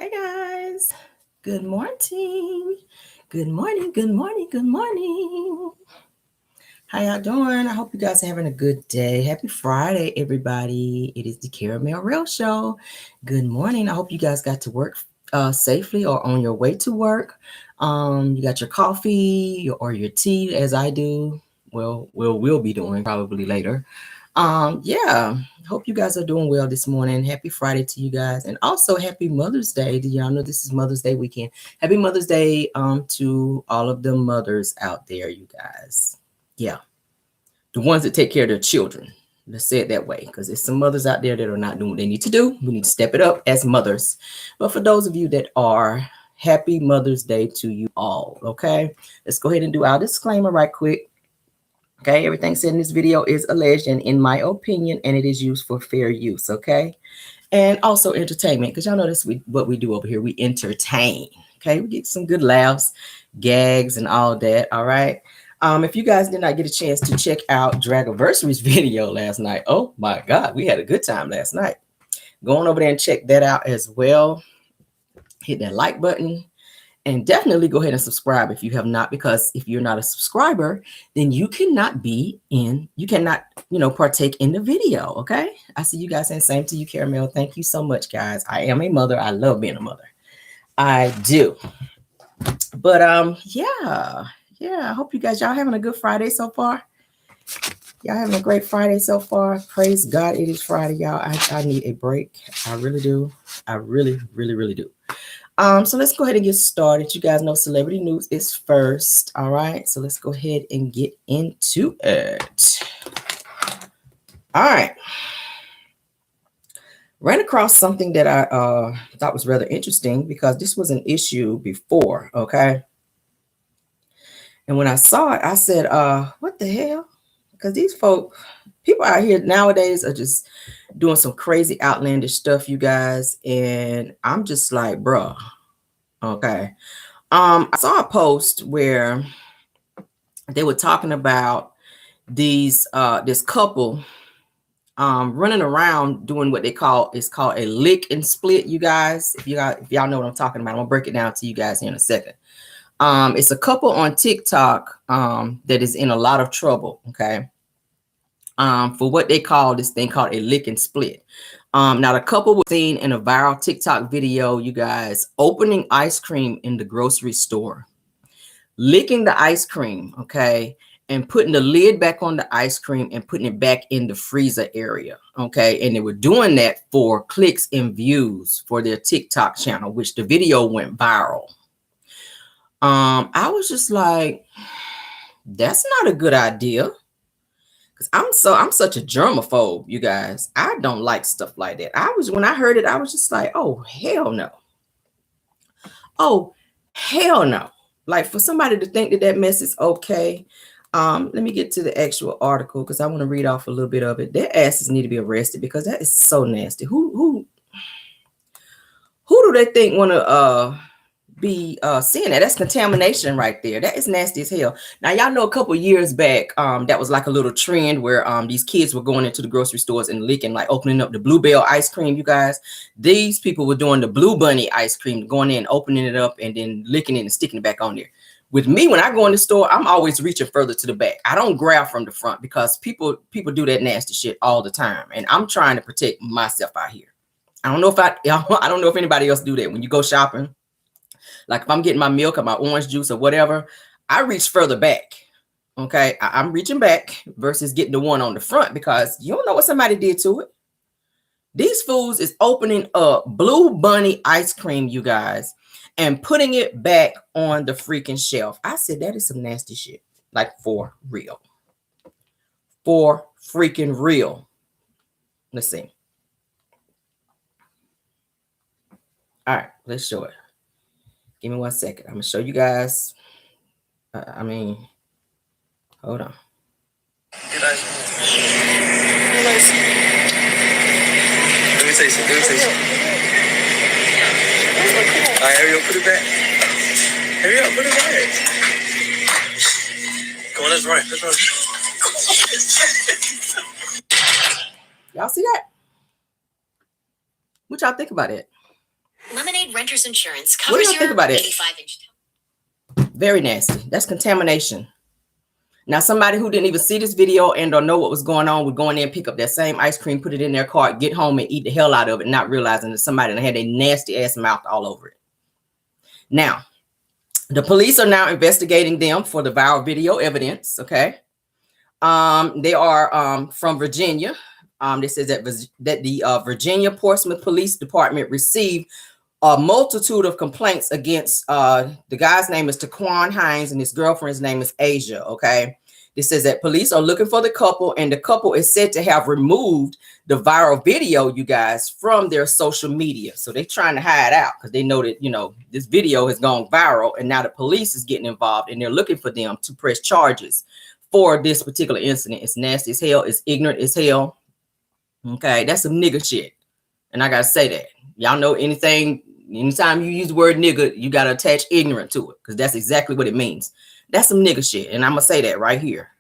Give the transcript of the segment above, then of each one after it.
Hey guys, good morning. Good morning, good morning, good morning. How y'all doing? I hope you guys are having a good day. Happy Friday, everybody. It is the Caramel Rell Show. Good morning. I hope you guys got to work safely or on your way to work. You got your coffee or your tea, as I do. Well, we'll be doing probably later. Yeah, hope you guys are doing well this morning. Happy Friday to you guys, and also happy Mother's Day. Do y'all know this is Mother's Day weekend? Happy Mother's Day to all of the mothers out there, you guys. Yeah, the ones that take care of their children. Let's say it that way, because there's some mothers out there that are not doing what they need to do. We need to step it up as mothers. But for those of you that are, happy Mother's Day to you all. Okay, let's go ahead and do our disclaimer right quick. Okay, everything said in this video is alleged and in my opinion, and it is used for fair use, okay? And also entertainment, because y'all know that's what we do over here. We entertain, okay? We get some good laughs, gags, and all that, all right? If you guys did not get a chance to check out Dragiversary's video last night, oh my God, we had a good time last night. Go on over there and check that out as well. Hit that like button. And definitely go ahead and subscribe if you have not, because if you're not a subscriber, then you cannot partake in the video. Okay. I see you guys saying same to you, Caramel. Thank you so much, guys. I am a mother. I love being a mother. I do. But yeah. I hope you guys, y'all having a good Friday so far. Y'all having a great Friday so far. Praise God, it is Friday, y'all. I need a break. I really do. I really, really, really do. So let's go ahead and get started. You guys know celebrity news is first. All right. So let's go ahead and get into it. All right. Ran across something that I thought was rather interesting because this was an issue before. Okay. And when I saw it, I said, what the hell? Because these people out here nowadays are just doing some crazy outlandish stuff, you guys. And I'm just like, bruh. Okay. I saw a post where they were talking about this couple running around doing what it's called a lick and split, you guys. If y'all know what I'm talking about, I'm gonna break it down to you guys here in a second. It's a couple on TikTok that is in a lot of trouble, okay? For what they call this thing called a lick and split. Now the couple was seen in a viral TikTok video, you guys, opening ice cream in the grocery store, licking the ice cream, okay, and putting the lid back on the ice cream and putting it back in the freezer area, okay? And they were doing that for clicks and views for their TikTok channel, which the video went viral. I was just like, that's not a good idea. Because I'm such a germaphobe, you guys. I don't like stuff like that. When I heard it, I was just like, oh, hell no. Oh, hell no. Like for somebody to think that mess is okay. Let me get to the actual article because I want to read off a little bit of it. Their asses need to be arrested because that is so nasty. Who do they think want to be seeing that? That's contamination right there. That is nasty as hell. Now y'all know a couple years back that was like a little trend where these kids were going into the grocery stores and licking, like opening up the Bluebell ice cream, you guys. These people were doing the Blue Bunny ice cream, going in, opening it up, and then licking it and sticking it back on there. With me, when I go in the store, I'm always reaching further to the back. I don't grab from the front because people do that nasty shit all the time, and I'm trying to protect myself out here. I don't know if anybody else do that when you go shopping. Like if I'm getting my milk or my orange juice or whatever, I reach further back. Okay, I'm reaching back versus getting the one on the front because you don't know what somebody did to it. These fools is opening up Blue Bunny ice cream, you guys, and putting it back on the freaking shelf. I said that is some nasty shit. Like for real. For freaking real. Let's see. All right, let's show it. Give me 1 second. I'm going to show you guys. Hold on. Good ice cream. Let me say something. All right, hurry up, put it back. Hurry up, put it back. Come on, let's run. Y'all see that? What y'all think about it? Lemonade Renters Insurance covers your 85-inch. Very nasty. That's contamination. Now, somebody who didn't even see this video and or know what was going on would go in there and pick up that same ice cream, put it in their cart, get home and eat the hell out of it, not realizing that somebody had a nasty ass mouth all over it. Now, the police are now investigating them for the viral video evidence. Okay. They are from Virginia. This says that the Virginia Portsmouth Police Department received a multitude of complaints against the guy's name is Taquan Hines and his girlfriend's name is Asia. Okay. This says that police are looking for the couple, and the couple is said to have removed the viral video, you guys, from their social media. So they're trying to hide out because they know that, you know, this video has gone viral, and now the police is getting involved and they're looking for them to press charges for this particular incident. It's nasty as hell. It's ignorant as hell. Okay. That's some nigga shit. And I got to say that. Y'all know anything, anytime you use the word nigga, you got to attach ignorant to it because that's exactly what it means. That's some nigga shit. And I'm going to say that right here.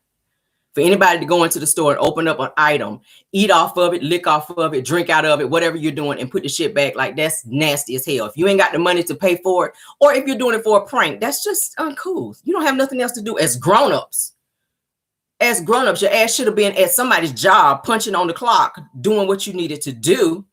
For anybody to go into the store and open up an item, eat off of it, lick off of it, drink out of it, whatever you're doing, and put the shit back, like that's nasty as hell. If you ain't got the money to pay for it, or if you're doing it for a prank, that's just uncool. You don't have nothing else to do as grown-ups. As grown-ups, your ass should have been at somebody's job, punching on the clock, doing what you needed to do,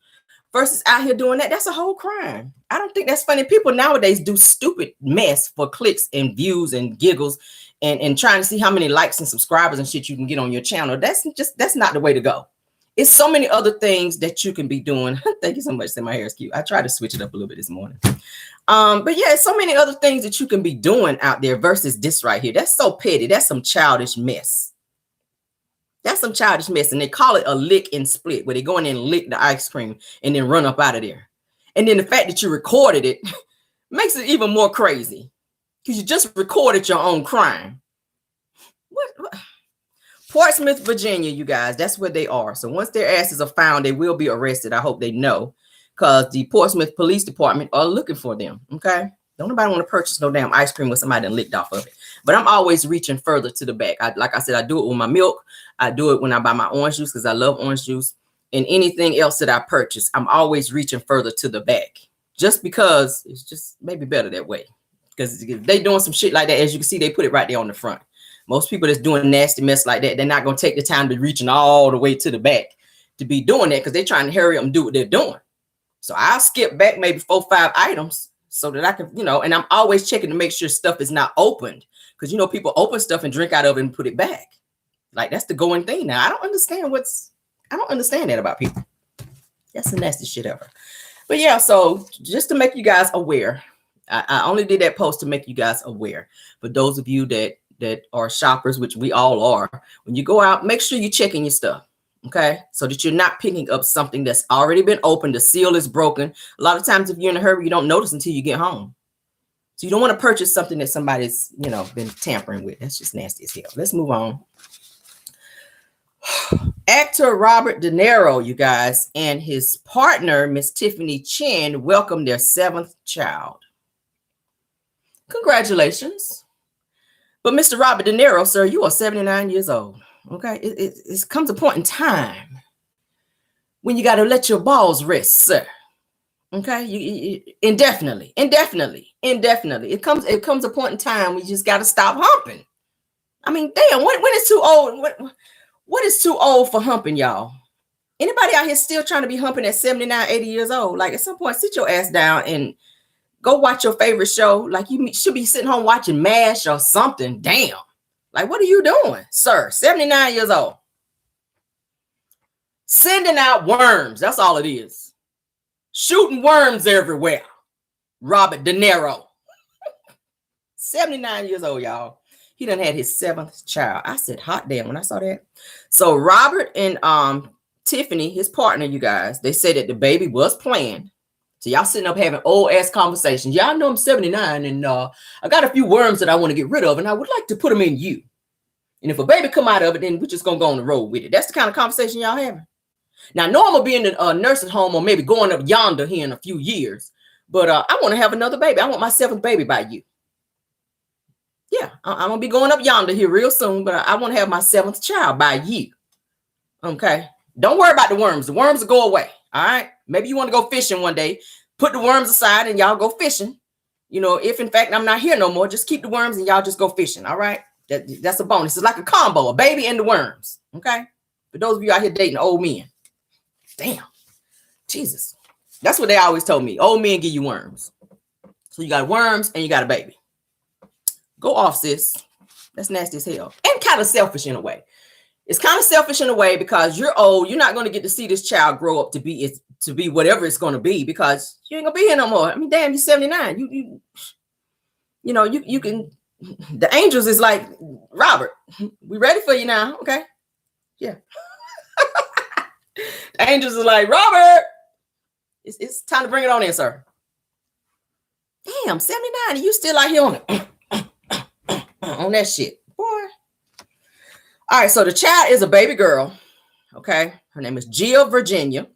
versus out here doing that. That's a whole crime. I don't think that's funny. People nowadays do stupid mess for clicks and views and giggles and trying to see how many likes and subscribers and shit you can get on your channel. That's not the way to go. It's so many other things that you can be doing. Thank you so much. Say my hair is cute. I tried to switch it up a little bit this morning. But yeah, so many other things that you can be doing out there versus this right here. That's so petty. That's some childish mess. That's some childish mess. And they call it a lick and split, where they go in and lick the ice cream and then run up out of there. And then the fact that you recorded it makes it even more crazy, because you just recorded your own crime. What? Portsmouth, Virginia, you guys, that's where they are. So once their asses are found, they will be arrested. I hope they know, because the Portsmouth Police Department are looking for them. Okay. Don't nobody want to purchase no damn ice cream with somebody that licked off of it. But I'm always reaching further to the back. Like I said, I do it with my milk. I do it when I buy my orange juice because I love orange juice. And anything else that I purchase, I'm always reaching further to the back, just because it's just maybe better that way. Because if they doing some shit like that, as you can see, they put it right there on the front. Most people that's doing nasty mess like that, they're not going to take the time to reaching all the way to the back to be doing that, because they're trying to hurry up and do what they're doing. So I'll skip back maybe 4 or 5 items so that I can, you know, and I'm always checking to make sure stuff is not opened, because, you know, people open stuff and drink out of it and put it back. Like, that's the going thing now. I don't understand that about people. That's the nasty shit ever. But yeah, so just to make you guys aware, I only did that post to make you guys aware. For those of you that are shoppers, which we all are, when you go out, make sure you're checking your stuff, okay? So that you're not picking up something that's already been opened, the seal is broken. A lot of times if you're in a hurry, you don't notice until you get home. So you don't want to purchase something that somebody's, you know, been tampering with. That's just nasty as hell. Let's move on. Actor Robert De Niro, you guys, and his partner, Miss Tiffany Chen, welcomed their 7th child. Congratulations. But Mr. Robert De Niro, sir, you are 79 years old. Okay. It comes a point in time when you got to let your balls rest, sir. Okay. You indefinitely. It comes a point in time when you just got to stop humping. I mean, damn, when is too old? What is too old for humping, y'all? Anybody out here still trying to be humping at 79, 80 years old? Like, at some point, sit your ass down and go watch your favorite show. Like, you should be sitting home watching MASH or something. Damn. Like, what are you doing, sir? 79 years old. Sending out worms. That's all it is. Shooting worms everywhere. Robert De Niro. 79 years old, y'all. He done had his 7th child. I said, hot damn, when I saw that. So Robert and Tiffany, his partner, you guys, they said that the baby was planned. So y'all sitting up having old ass conversations. Y'all know I'm 79 and I got a few worms that I want to get rid of, and I would like to put them in you. And if a baby come out of it, then we're just going to go on the road with it. That's the kind of conversation y'all having. Now, I know I'm going to be in a nursing home or maybe going up yonder here in a few years, but I want to have another baby. I want my 7th baby by you. Yeah, I'm going to be going up yonder here real soon, but I want to have my 7th child by you. Okay. Don't worry about the worms. The worms will go away. All right. Maybe you want to go fishing one day. put the worms aside and y'all go fishing. You know, if in fact I'm not here no more, just keep the worms and y'all just go fishing. All right. That's a bonus. It's like a combo, a baby and the worms. Okay. For those of you out here dating old men. Damn. Jesus. That's what they always told me. Old men give you worms. So you got worms and you got a baby. Go off, sis. That's nasty as hell. And kind of selfish in a way. It's kind of selfish in a way because you're old. You're not going to get to see this child grow up to be whatever it's going to be because you ain't going to be here no more. I mean, damn, you're 79. You know, you can. The angels is like, Robert, we ready for you now. Okay. Yeah. The angels is like, Robert, it's time to bring it on in, sir. Damn, 79. And you still out here on it. On that shit. Boy. All right. So the child is a baby girl. Okay. Her name is Gia Virginia.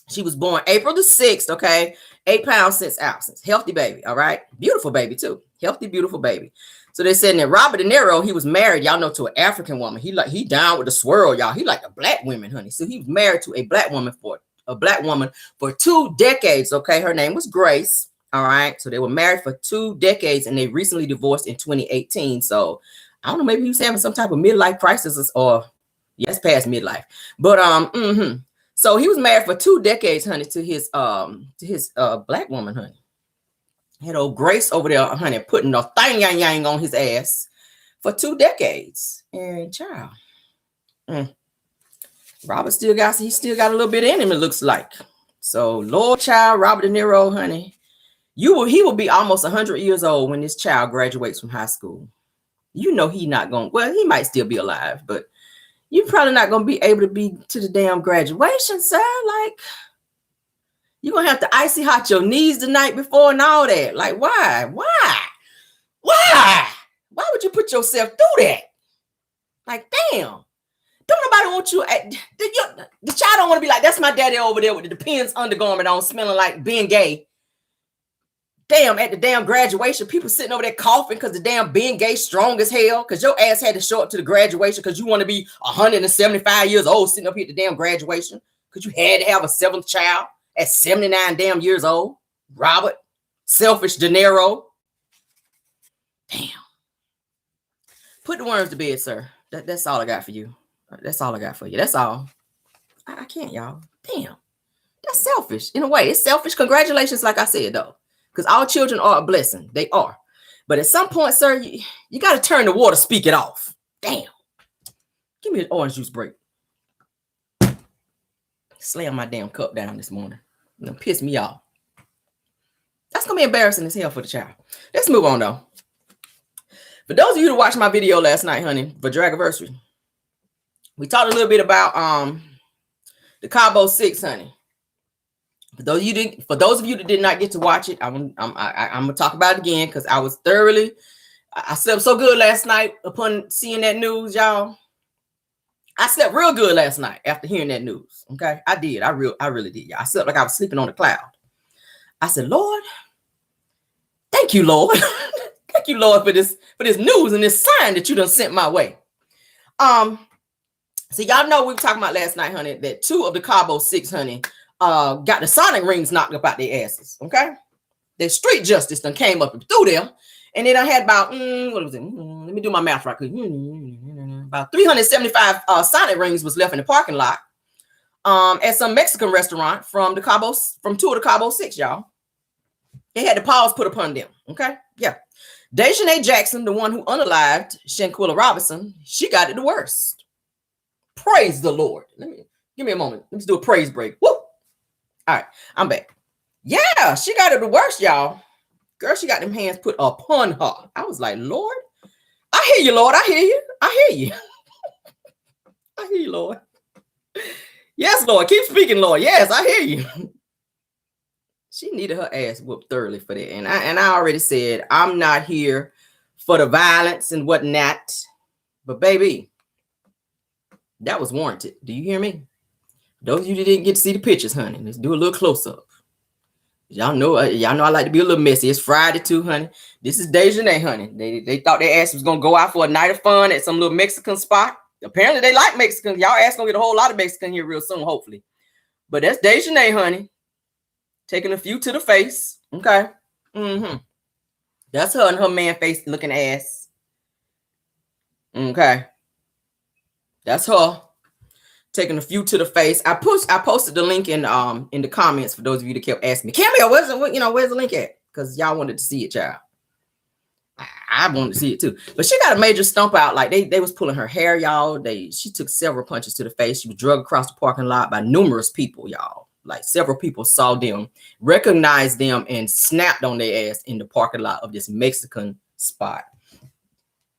She was born April the 6th. Okay. 8 pounds since absence. Healthy baby. All right. Beautiful baby too. Healthy, beautiful baby. So they said that Robert De Niro, he was married, y'all know, to an African woman. He down with the swirl, y'all. He like a black woman, honey. So he was married to a black woman for 2 decades. Okay. Her name was Grace. All right. So they were married for 2 decades and they recently divorced in 2018. So I don't know, maybe he was having some type of midlife crisis or yes, past midlife. But so he was married for 2 decades, honey, to his black woman, honey. Had old Grace over there, honey, putting a thing yang on his ass for 2 decades. And child, Robert still got a little bit in him, it looks like. So Lord child, Robert De Niro, honey, he will be almost 100 years old when this child graduates from high school. You know he not going, well, he might still be alive, but you're probably not going to be able to be to the damn graduation, sir. Like, you're going to have to icy hot your knees the night before and all that. Like, why? Why would you put yourself through that? Like, damn. Don't nobody want you. The child don't want to be like, that's my daddy over there with the Depends undergarment on, smelling like being gay. Damn, at the damn graduation, people sitting over there coughing because the damn being gay strong as hell because your ass had to show up to the graduation because you want to be 175 years old sitting up here at the damn graduation because you had to have a 7th child at 79 damn years old. Robert, selfish De Niro. Damn. Put the worms to bed, sir. That's all I got for you. That's all I got for you. That's all. I can't, y'all. Damn. That's selfish. In a way, it's selfish. Congratulations, like I said, though. Because all children are a blessing. They are. But at some point, sir, you got to turn the water, speak it off. Damn. Give me an orange juice break. Slam my damn cup down this morning. It'll piss me off. That's going to be embarrassing as hell for the child. Let's move on, though. For those of you who watched my video last night, honey, for Dragiversary, we talked a little bit about the Cabo 6, honey. For those of you that did not get to watch it, I'm gonna talk about it again because I slept so good last night upon seeing that news, y'all. I slept real good last night after hearing that news. Okay, I did. I really did. Y'all. I slept like I was sleeping on a cloud. I said, Lord, thank you, Lord. Thank you, Lord, for this news and this sign that you done sent my way. So y'all know we were talking about last night, honey, that 2 of the Cabo 6, honey, got the sonic rings knocked up out their asses. Okay, the street justice done came up and through there, and they done had about what was it? Let me do my math right quick. About 375 sonic rings was left in the parking lot at some Mexican restaurant from 2 of the Cabo 6, y'all. They had the PAWS put upon them. Okay, yeah. Dejanay Jackson, the one who unalived Shanquilla Robinson, she got it the worst. Praise the Lord. Give me a moment. Let's do a praise break. Woo! All right, I'm back. Yeah, she got it the worst, y'all. Girl, she got them hands put upon her. I was like, Lord, I hear you, Lord. I hear you. I hear you. I hear you, Lord. Yes, Lord. Keep speaking, Lord. Yes, I hear you. She needed her ass whooped thoroughly for that. And I already said, I'm not here for the violence and whatnot. But baby, that was warranted. Do you hear me? Those of you that didn't get to see the pictures, honey, let's do a little close-up. Y'all know I like to be a little messy. It's Friday too, honey. This is Dejanay, honey. They thought their ass was gonna go out for a night of fun at some little Mexican spot. Apparently they like Mexicans. Y'all ass gonna get a whole lot of Mexican here real soon, hopefully. But that's Dejanay, honey. taking a few to the face. Okay. That's her and her man face looking ass. Okay. That's her taking a few to the face. I posted the link in the comments for those of you that kept asking me, Camille, where's the link at? Because y'all wanted to see it, child. I wanted to see it too. But she got a major stump out. Like they was pulling her hair, y'all. She took several punches to the face. She was drugged across the parking lot by numerous people, y'all. Like several people saw them, recognized them, and snapped on their ass in the parking lot of this Mexican spot.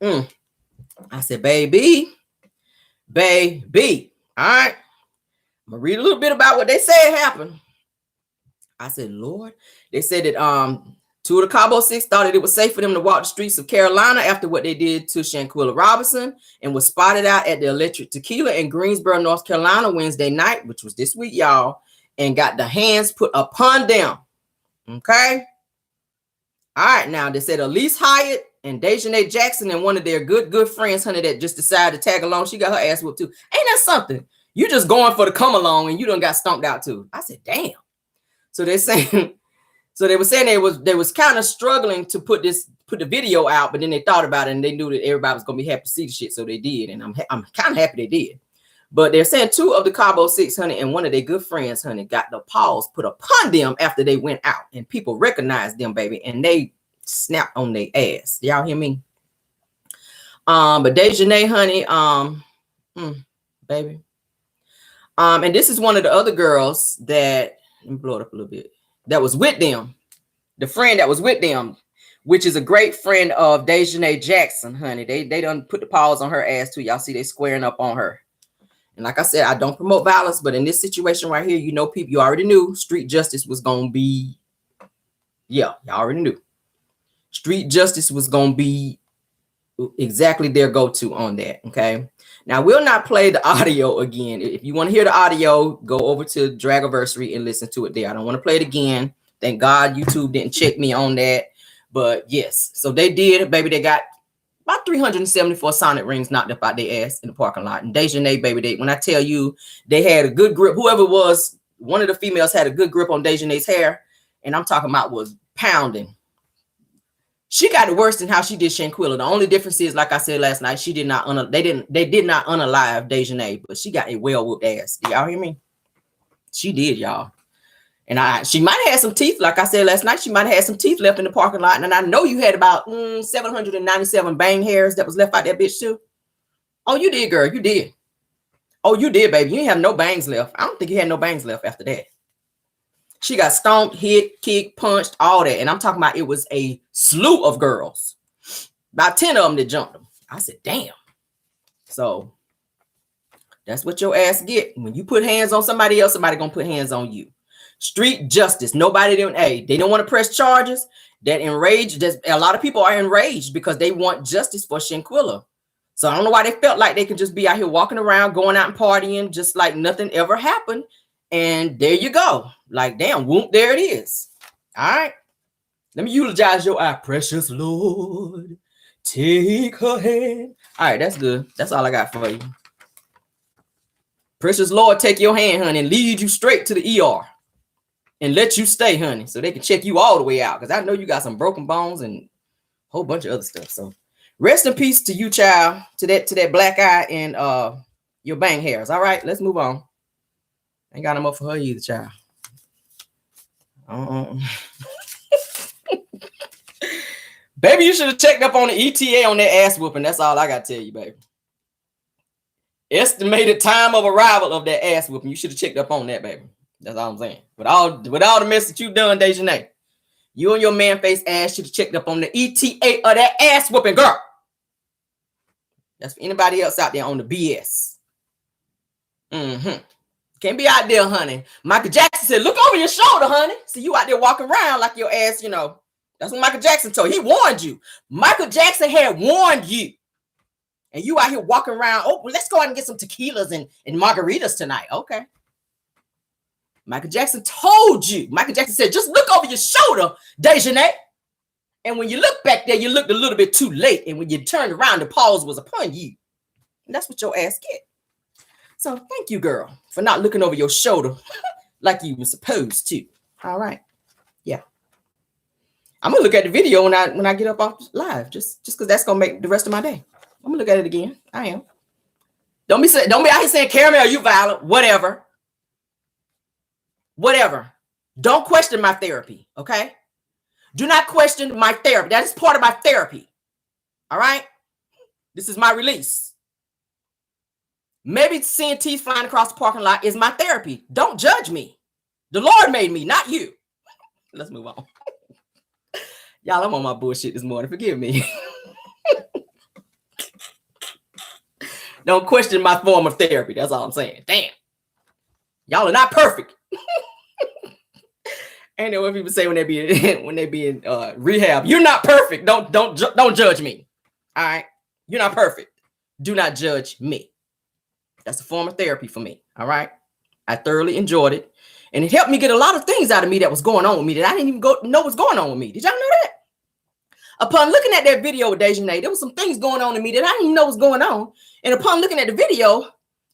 I said, baby. All right. I'm gonna read a little bit about what they said happened. I said, Lord. They said that two of the Cabo Six thought that it was safe for them to walk the streets of Carolina after what they did to Shanquilla Robinson, and was spotted out at the Electric Tequila in Greensboro, North Carolina, Wednesday night, which was this week, y'all, and got the hands put upon them. Okay. All right. Now they said Elise Hyatt and Dejanay Jackson and one of their good friends, honey, that just decided to tag along. She got her ass whooped too. Ain't that something? You just going for the come along and you done got stomped out too. I said, damn. So they're saying, they were saying they was kind of struggling to put the video out, but then they thought about it and they knew that everybody was gonna be happy to see the shit, so they did, and I'm kind of happy they did. But they're saying two of the Cabo Six, honey, and one of their good friends, honey, got the paws put upon them after they went out, and people recognized them, baby, and they snapped on their ass. Y'all hear me? But Dejanay, honey, baby, and this is one of the other girls that, let me blow it up a little bit, that was with them, the friend that was with them, which is a great friend of Dejanay Jackson, honey. They done put the paws on her ass too. Y'all see they squaring up on her. And like I said, I don't promote violence, but in this situation right here, you know, people, you already knew street justice was going to be, yeah, y'all already knew. Street justice was going to be exactly their go-to on that, okay? Now, we'll not play the audio again. If you want to hear the audio, go over to Dragiversary and listen to it there. I don't want to play it again. Thank God YouTube didn't check me on that. But yes, so they did, baby. They got about 374 sonic rings knocked up out their ass in the parking lot. And Dejanay, baby, when I tell you, they had a good grip. Whoever it was, one of the females had a good grip on Dejanay's hair. And I'm talking about was pounding. She got it worse than how she did Shanquilla. The only difference is, like I said last night, they did not unalive Dejanay, but she got a well-whooped ass. Do y'all hear me? She did, y'all. And she might have had some teeth. Like I said last night, she might have had some teeth left in the parking lot. And I know you had about 797 bang hairs that was left out that bitch too. Oh, you did, girl. You did. Oh, you did, baby. You didn't have no bangs left. I don't think you had no bangs left after that. She got stomped, hit, kicked, punched, all that. And I'm talking about it was a slew of girls. About 10 of them that jumped them. I said, damn. So that's what your ass get. When you put hands on somebody else, somebody gonna put hands on you. Street justice. Nobody didn't. Hey, they don't want to press charges. That enraged. A lot of people are enraged because they want justice for Shanquilla. So I don't know why they felt like they could just be out here walking around, going out and partying, just like nothing ever happened. And there you go. Like, damn, whoop, there it is. All right. Let me eulogize your eye. Precious Lord, take her hand. All right, that's good. That's all I got for you. Precious Lord, take your hand, honey, and lead you straight to the ER. And let you stay, honey, so they can check you all the way out. Because I know you got some broken bones and a whole bunch of other stuff. So rest in peace to you, child, to that black eye and your bang hairs. All right, let's move on. Ain't got no more for her either, child. Baby, you should have checked up on the ETA on that ass whooping. That's all I got to tell you, baby. Estimated time of arrival of that ass whooping. You should have checked up on that, baby. That's all I'm saying. With all the mess that you done, Dejanay, you and your man face ass should have checked up on the ETA of that ass whooping, girl. That's for anybody else out there on the BS. Can't be out there, honey. Michael Jackson said, look over your shoulder, honey. See you out there walking around like your ass, you know. That's what Michael Jackson told you. He warned you. Michael Jackson had warned you. And you out here walking around. Oh, well, let's go out and get some tequilas and margaritas tonight. Okay. Michael Jackson told you. Michael Jackson said, just look over your shoulder, Dejanay. And when you look back there, you looked a little bit too late. And when you turned around, the pause was upon you. And that's what your ass get. So thank you, girl, for not looking over your shoulder like you were supposed to. All right. Yeah. I'm gonna look at the video when I get up off live, just because that's gonna make the rest of my day. I'm gonna look at it again. I am. Don't be out here saying, Caramel, you violent, whatever. Whatever. Don't question my therapy, okay? Do not question my therapy. That is part of my therapy. All right? This is my release. Maybe seeing teeth flying across the parking lot is my therapy. Don't judge me. The Lord made me, not you. Let's move on. Y'all, I'm on my bullshit this morning. Forgive me. Don't question my form of therapy. That's all I'm saying. Damn. Y'all are not perfect. Ain't know what people say when they be in rehab. You're not perfect. Don't judge me. All right. You're not perfect. Do not judge me. That's a form of therapy for me. All right. I thoroughly enjoyed it. And it helped me get a lot of things out of me that was going on with me that I didn't even know what's going on with me. Did y'all know that? Upon looking at that video with Dejanay, there was some things going on in me that I didn't even know was going on. And upon looking at the video,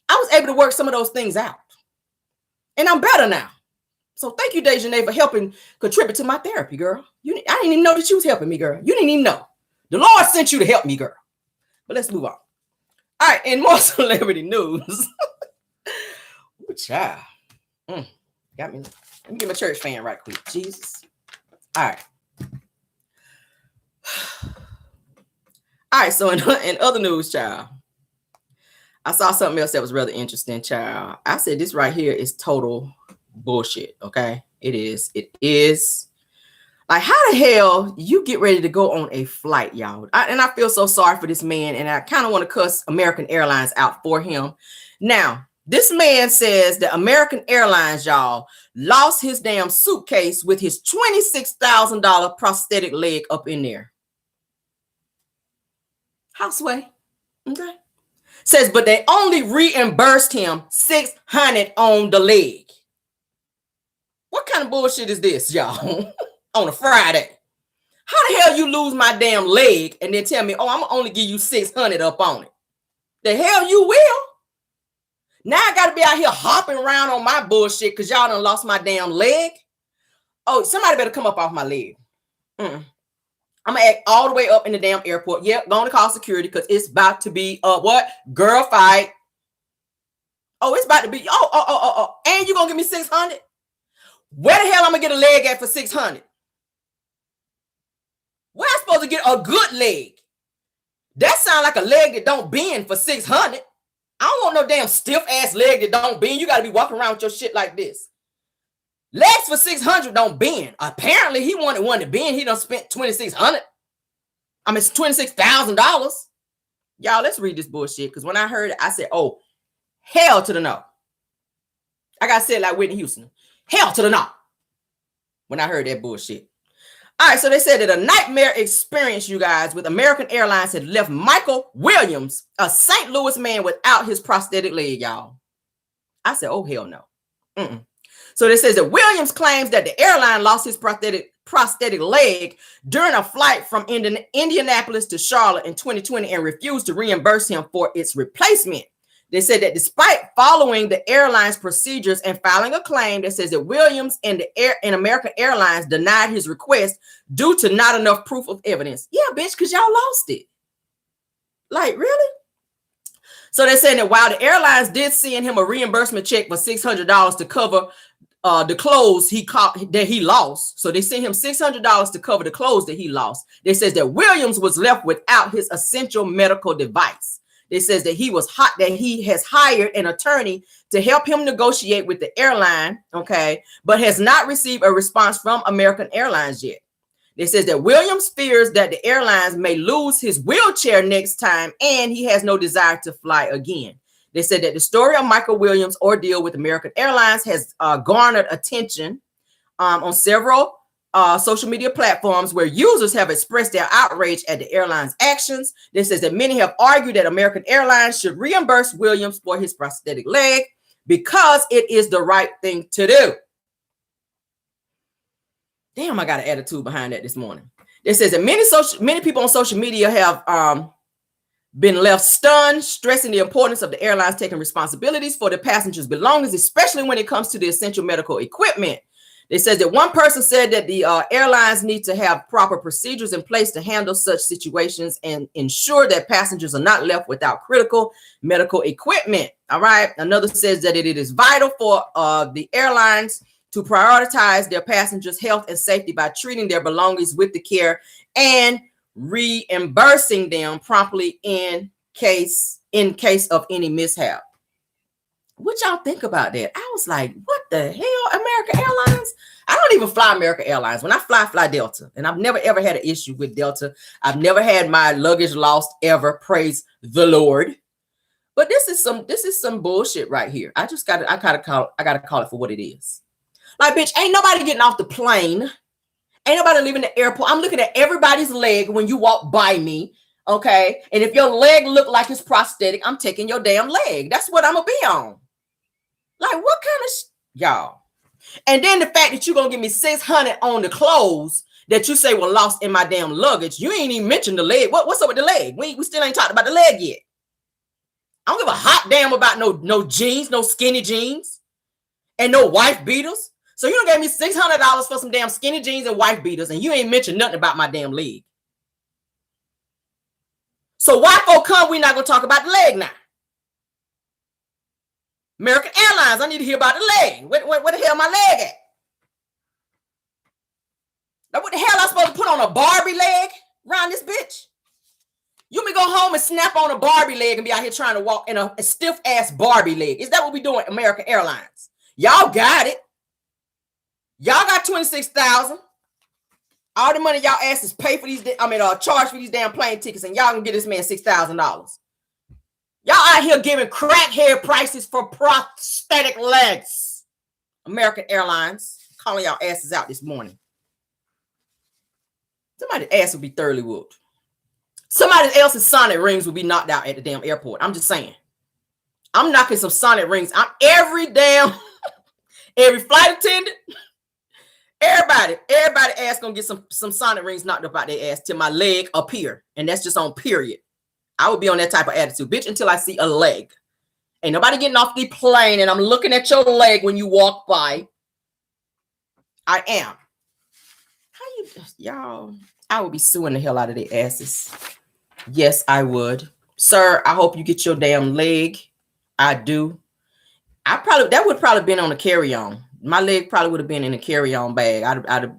I was able to work some of those things out. And I'm better now. So thank you, Dejanay, for helping contribute to my therapy, girl. I didn't even know that you was helping me, girl. You didn't even know. The Lord sent you to help me, girl. But let's move on. All right, in more celebrity news. Ooh, child. Got me. Let me get my church fan right quick. Jesus. All right. All right, so in other news, child, I saw something else that was rather interesting, child. I said this right here is total bullshit, okay? It is. Like, how the hell you get ready to go on a flight, y'all? And I feel so sorry for this man, and I kind of want to cuss American Airlines out for him. Now, this man says that American Airlines, y'all, lost his damn suitcase with his $26,000 prosthetic leg up in there. Houseway, okay? Says, but they only reimbursed him $600 on the leg. What kind of bullshit is this, y'all? On a Friday. How the hell you lose my damn leg and then tell me, oh, I'm gonna only give you $600 up on it? The hell you will? Now I gotta be out here hopping around on my bullshit because y'all done lost my damn leg. Oh, somebody better come up off my leg. I'm gonna act all the way up in the damn airport. Yep, going to call security because it's about to be a what? Girl fight. Oh, it's about to be. And you gonna give me $600? Where the hell I'm gonna get a leg at for $600? Where I supposed to get a good leg? That sound like a leg that don't bend for $600. I don't want no damn stiff ass leg that don't bend. You gotta be walking around with your shit like this. Legs for $600 don't bend. Apparently, he wanted one to bend. He done spent $2,600. I mean, it's $26,000. Y'all, let's read this bullshit. Because when I heard it, I said, oh, hell to the no. I got to say it like Whitney Houston. Hell to the no. When I heard that bullshit. All right, so they said that a nightmare experience, you guys, with American Airlines had left Michael Williams, a St. Louis man, without his prosthetic leg, y'all. I said, oh, hell no. So it says that Williams claims that the airline lost his prosthetic leg during a flight from Indianapolis to Charlotte in 2020 and refused to reimburse him for its replacement. They said that despite following the airline's procedures and filing a claim that says that Williams and American Airlines denied his request due to not enough proof of evidence. Yeah, bitch, because y'all lost it. Like, really? So they're saying that while the airlines did send him a reimbursement check for $600 to cover the clothes that he lost. So they sent him $600 to cover the clothes that he lost. They says that Williams was left without his essential medical device. They says that he has hired an attorney to help him negotiate with the airline, okay, but has not received a response from American Airlines yet. They says that Williams fears that the airlines may lose his wheelchair next time, and he has no desire to fly again. They said that the story of Michael Williams' ordeal with American Airlines has garnered attention on several social media platforms where users have expressed their outrage at the airline's actions. They says that many have argued that American Airlines should reimburse Williams for his prosthetic leg because it is the right thing to do. Damn, I got an attitude behind that this morning. It says that many people on social media have been left stunned, stressing the importance of the airlines taking responsibilities for the passengers' belongings, especially when it comes to the essential medical equipment. It says that one person said that the airlines need to have proper procedures in place to handle such situations and ensure that passengers are not left without critical medical equipment. All right. Another says that it is vital for the airlines to prioritize their passengers' health and safety by treating their belongings with the care and reimbursing them promptly in case of any mishap. What y'all think about that? I was like, what the hell, American Airlines? I don't even fly American Airlines. When I fly Delta, and I've never ever had an issue with Delta. I've never had my luggage lost ever. Praise the Lord. But this is some bullshit right here. I gotta call it for what it is. Like, bitch, ain't nobody getting off the plane. Ain't nobody leaving the airport. I'm looking at everybody's leg when you walk by me. Okay. And if your leg look like it's prosthetic, I'm taking your damn leg. That's what I'm gonna be on. Like, what kind of y'all? And then the fact that you're gonna give me $600 on the clothes that you say were lost in my damn luggage. You ain't even mentioned the leg. What's up with the leg? We still ain't talked about the leg yet. I don't give a hot damn about no jeans, no skinny jeans, and no wife beaters. So you done gave me $600 for some damn skinny jeans and wife beaters, and you ain't mentioned nothing about my damn leg. So why for come we not gonna talk about the leg now? American Airlines, I need to hear about the leg. Where the hell my leg at? Now what the hell I supposed to put on a Barbie leg around this bitch? You may go home and snap on a Barbie leg and be out here trying to walk in a stiff ass Barbie leg. Is that what we doing, American Airlines? Y'all got it. Y'all got $26,000. All the money y'all asses pay for these, charge for these damn plane tickets, and y'all can get this man $6,000. Y'all out here giving crackhead prices for prosthetic legs. American Airlines, calling y'all asses out this morning. Somebody's ass will be thoroughly whooped. Somebody else's sonic rings will be knocked out at the damn airport. I'm just saying. I'm knocking some sonic rings. Every flight attendant, everybody ass gonna get some sonic rings knocked up out their ass till my leg appear. And that's just on period. I would be on that type of attitude, bitch, until I see a leg. Ain't nobody getting off the plane and I'm looking at your leg when you walk by. I am. Y'all, I would be suing the hell out of their asses. Yes, I would. Sir, I hope you get your damn leg. I do. That would probably been on a carry-on. My leg probably would have been in a carry-on bag. I'd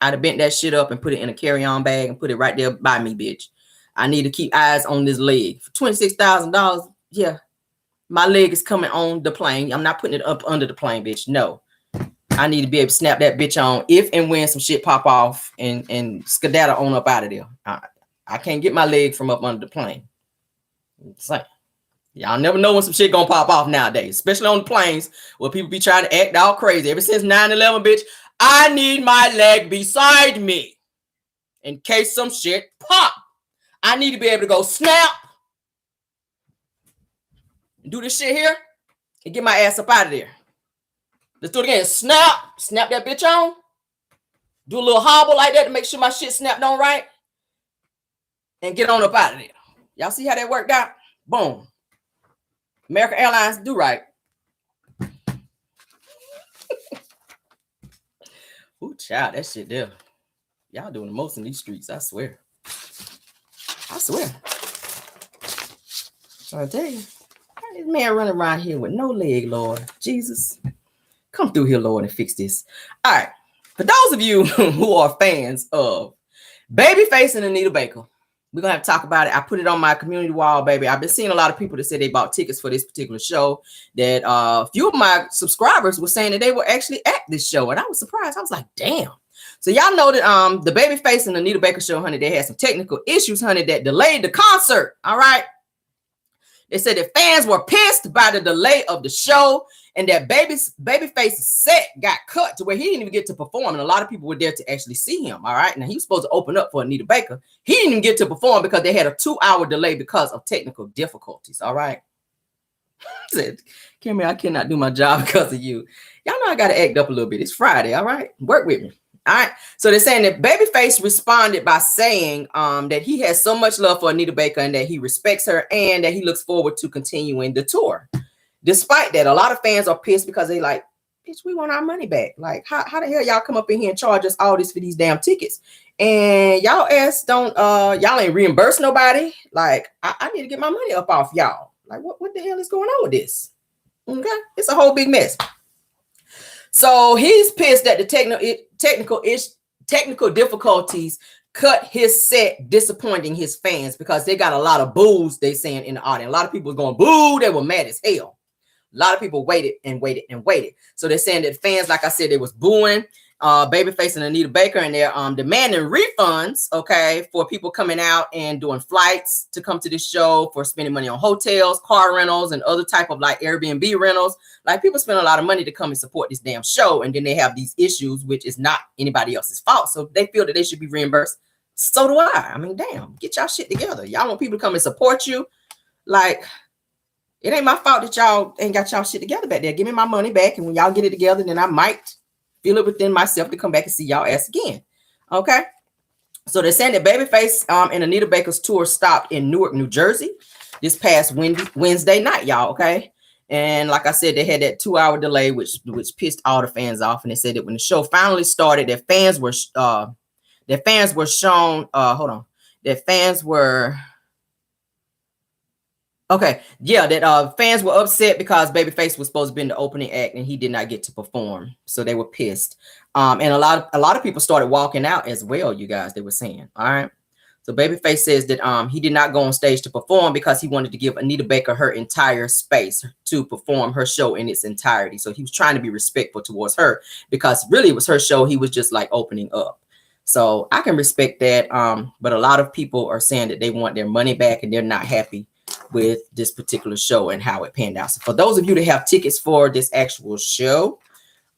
have bent that shit up and put it in a carry-on bag and put it right there by me, bitch. I need to keep eyes on this leg. For $26,000, yeah. My leg is coming on the plane. I'm not putting it up under the plane, bitch. No. I need to be able to snap that bitch on if and when some shit pop off and skedaddle on up out of there. I can't get my leg from up under the plane. It's like, y'all never know when some shit gonna pop off nowadays, especially on the planes where people be trying to act all crazy. Ever since 9/11, bitch, I need my leg beside me in case some shit pop. I need to be able to go snap, do this shit here, and get my ass up out of there. Let's do it again. Snap that bitch on. Do a little hobble like that to make sure my shit snapped on right. And get on up out of there. Y'all see how that worked out? Boom. American Airlines, do right. Ooh, child, that shit there. Y'all doing the most in these streets, I swear. I swear. I tell you, this man running around here with no leg, Lord. Jesus. Come through here, Lord, and fix this. All right. For those of you who are fans of Babyface and Anita Baker, we're going to have to talk about it. I put it on my community wall, baby. I've been seeing a lot of people that said they bought tickets for this particular show, that a few of my subscribers were saying that they were actually at this show. And I was surprised. I was like, damn. So y'all know that the Babyface and Anita Baker show, honey, they had some technical issues, honey, that delayed the concert. All right. They said that fans were pissed by the delay of the show and that Babyface's set got cut to where he didn't even get to perform. And a lot of people were there to actually see him. All right. Now he was supposed to open up for Anita Baker. He didn't even get to perform because they had a 2-hour delay because of technical difficulties. All right. He said, Kimmy, I cannot do my job because of you. Y'all know I got to act up a little bit. It's Friday. All right. Work with me. All right. So they're saying that Babyface responded by saying that he has so much love for Anita Baker and that he respects her and that he looks forward to continuing the tour. Despite that, a lot of fans are pissed because they like, bitch, we want our money back. Like, how the hell y'all come up in here and charge us all this for these damn tickets? And y'all ass don't, y'all ain't reimburse nobody. Like, I need to get my money up off y'all. Like, what the hell is going on with this? Okay, it's a whole big mess. So he's pissed that the technical difficulties cut his set, disappointing his fans because they got a lot of boos, they saying in the audience. A lot of people going boo, they were mad as hell. A lot of people waited and waited and waited. So they're saying that fans, like I said, they was booing Babyface and Anita Baker, and they're demanding refunds, okay, for people coming out and doing flights to come to this show, for spending money on hotels, car rentals, and other type of like Airbnb rentals. Like, people spend a lot of money to come and support this damn show, and then they have these issues, which is not anybody else's fault. So they feel that they should be reimbursed. So do I. I mean, damn, get y'all shit together. Y'all want people to come and support you. Like, it ain't my fault that y'all ain't got y'all shit together back there. Give me my money back, and when y'all get it together, then I might feel it within myself to come back and see y'all ass again. Okay? So they're saying that Babyface and Anita Baker's tour stopped in Newark, New Jersey this past Wednesday night, y'all, okay? And like I said, they had that 2-hour delay, which pissed all the fans off. And they said that when the show finally started, their fans were shown, okay, yeah, that fans were upset because Babyface was supposed to be in the opening act and he did not get to perform. So they were pissed. And a lot of people started walking out as well, you guys, they were saying. All right. So Babyface says that he did not go on stage to perform because he wanted to give Anita Baker her entire space to perform her show in its entirety. So he was trying to be respectful towards her because really it was her show. He was just like opening up. So I can respect that. But a lot of people are saying that they want their money back and they're not happy with this particular show and how it panned out. So for those of you that have tickets for this actual show,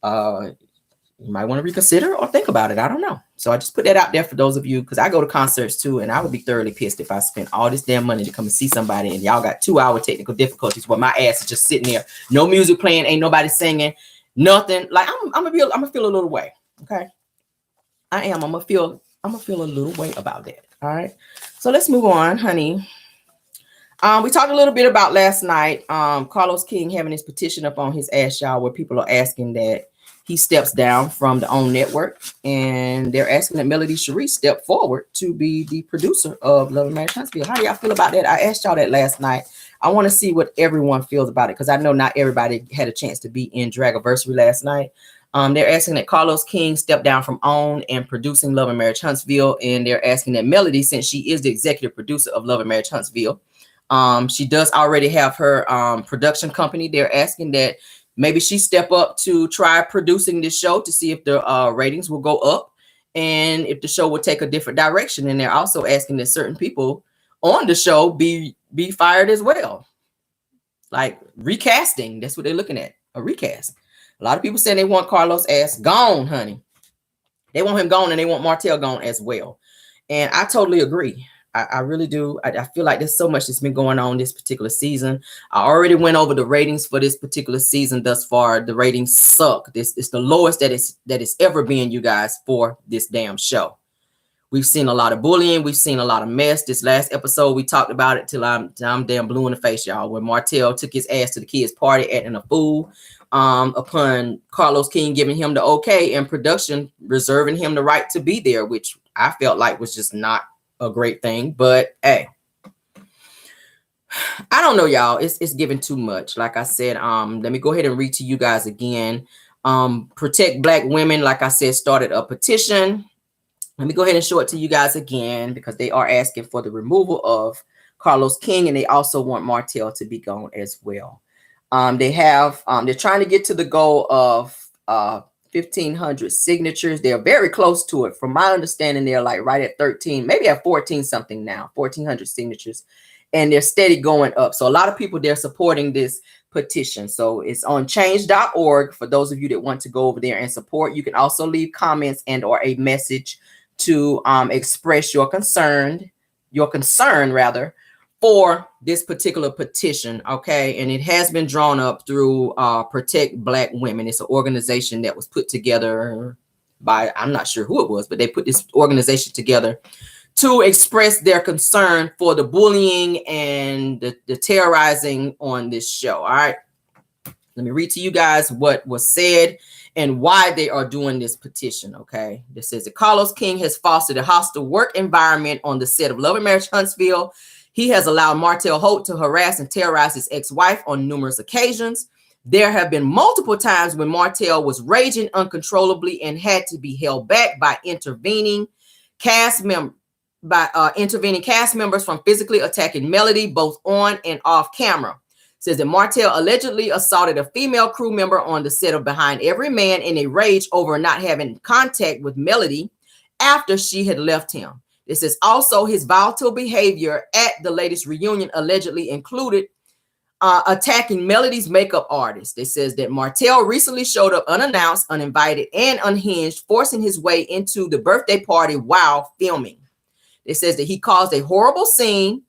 you might want to reconsider or think about it. I don't know. So I just put that out there for those of you, because I go to concerts too, and I would be thoroughly pissed if I spent all this damn money to come and see somebody and y'all got 2-hour technical difficulties where my ass is just sitting there, no music playing, ain't nobody singing, nothing. Like, I'm gonna feel a little way. Okay, I am. I'm gonna feel a little way about that. All right. So let's move on, honey. We talked a little bit about last night, Carlos King having his petition up on his ass, y'all, where people are asking that he steps down from the OWN network, and they're asking that Melody Cherie step forward to be the producer of Love and Marriage Huntsville. How do y'all feel about that? I asked y'all that last night. I want to see what everyone feels about it, because I know not everybody had a chance to be in Dragiversary last night. They're asking that Carlos King step down from OWN and producing Love and Marriage Huntsville, and they're asking that Melody, since she is the executive producer of Love and Marriage Huntsville, she does already have her production company. They're asking that maybe she step up to try producing this show to see if the ratings will go up and if the show will take a different direction. And they're also asking that certain people on the show be fired as well. Like recasting. That's what they're looking at. A recast. A lot of people saying they want Carlos' ass gone, honey. They want him gone, and they want Martell gone as well. And I totally agree. I really do. I feel like there's so much that's been going on this particular season. I already went over the ratings for this particular season thus far. The ratings suck. It's the lowest that it's ever been, you guys, for this damn show. We've seen a lot of bullying. We've seen a lot of mess. This last episode, we talked about it till I'm damn blue in the face, y'all. When Martell took his ass to the kids' party acting a fool, upon Carlos King giving him the okay and production reserving him the right to be there, which I felt like was just not a great thing. But hey, I don't know, y'all. It's giving too much. Like I said, let me go ahead and read to you guys again. Protect Black Women, like I said, started a petition. Let me go ahead and show it to you guys again, because they are asking for the removal of Carlos King, and they also want Martell to be gone as well. They're trying to get to the goal of 1,500 signatures. They're very close to it. From my understanding, they're like right at 13, maybe at 14 something now, 1,400 signatures, and they're steady going up. So a lot of people, they're supporting this petition. So it's on change.org for those of you that want to go over there and support. You can also leave comments and or a message to express your concern rather, for this particular petition, okay? And it has been drawn up through Protect Black Women. It's an organization that was put together by, I'm not sure who it was, but they put this organization together to express their concern for the bullying and the terrorizing on this show, all right? Let me read to you guys what was said and why they are doing this petition, okay? This says that Carlos King has fostered a hostile work environment on the set of Love and Marriage Huntsville. He has allowed Martell Holt to harass and terrorize his ex-wife on numerous occasions. There have been multiple times when Martell was raging uncontrollably and had to be held back by intervening cast members from physically attacking Melody, both on and off camera. Says that Martell allegedly assaulted a female crew member on the set of Behind Every Man in a rage over not having contact with Melody after she had left him. This is also his volatile behavior at the latest reunion allegedly included attacking Melody's makeup artist. It says that Martell recently showed up unannounced, uninvited, and unhinged, forcing his way into the birthday party while filming. It says that he caused a horrible scene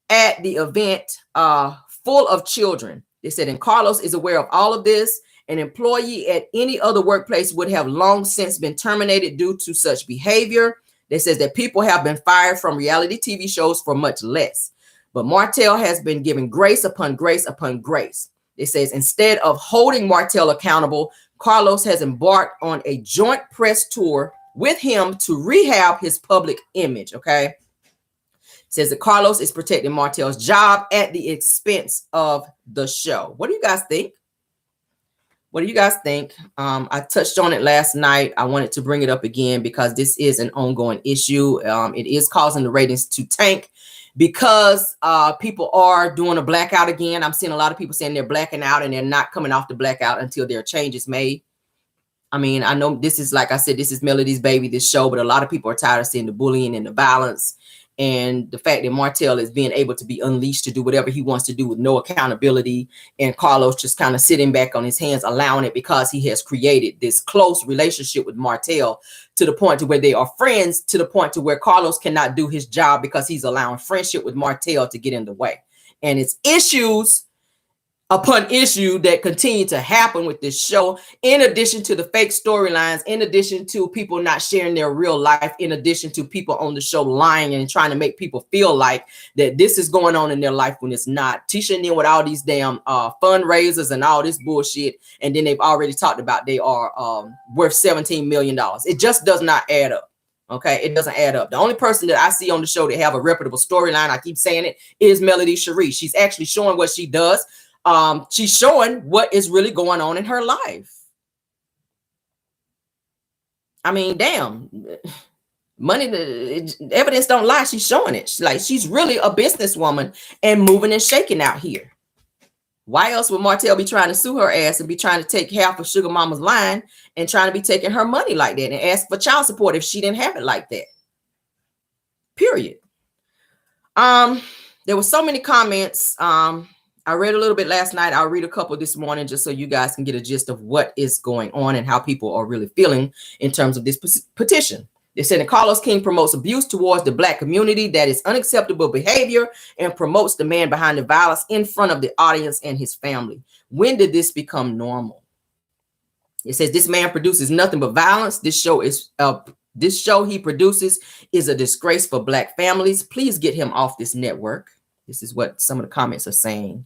at the event full of children. They said, and Carlos is aware of all of this. An employee at any other workplace would have long since been terminated due to such behavior. They says that people have been fired from reality TV shows for much less. But Martell has been given grace upon grace upon grace. It says instead of holding Martell accountable, Carlos has embarked on a joint press tour with him to rehab his public image, okay? Says that Carlos is protecting Martell's job at the expense of the show. What do you guys think? What do you guys think? I touched on it last night. I wanted to bring it up again because this is an ongoing issue. It is causing the ratings to tank because people are doing a blackout again. I'm seeing a lot of people saying they're blacking out and they're not coming off the blackout until their change is made. I mean, I know this is, like I said, this is Melody's baby, this show, but a lot of people are tired of seeing the bullying and the violence and the fact that Martell is being able to be unleashed to do whatever he wants to do with no accountability, and Carlos just kind of sitting back on his hands, allowing it because he has created this close relationship with Martell to the point to where they are friends, to the point to where Carlos cannot do his job because he's allowing friendship with Martell to get in the way. And it's issues upon issue that continue to happen with this show, in addition to the fake storylines, in addition to people not sharing their real life, in addition to people on the show lying and trying to make people feel like that this is going on in their life when it's not. Tisha in with all these damn fundraisers and all this bullshit, and then they've already talked about they are worth $17 million. It just does not add up. Okay, it doesn't add up. The only person that I see on the show that have a reputable storyline, I keep saying it, is Melody Cherie. She's actually showing what she does. She's showing what is really going on in her life. I mean, damn, money, evidence don't lie. She's showing it. She's really a businesswoman and moving and shaking out here. Why else would Martell be trying to sue her ass and be trying to take half of Sugar Mama's line and trying to be taking her money like that and ask for child support if she didn't have it like that? Period. There were so many comments. I read a little bit last night. I'll read a couple this morning just so you guys can get a gist of what is going on and how people are really feeling in terms of this petition. They said that Carlos King promotes abuse towards the Black community that is unacceptable behavior and promotes the man behind the violence in front of the audience and his family. When did this become normal? It says this man produces nothing but violence. This show he produces is a disgrace for Black families. Please get him off this network. This is what some of the comments are saying.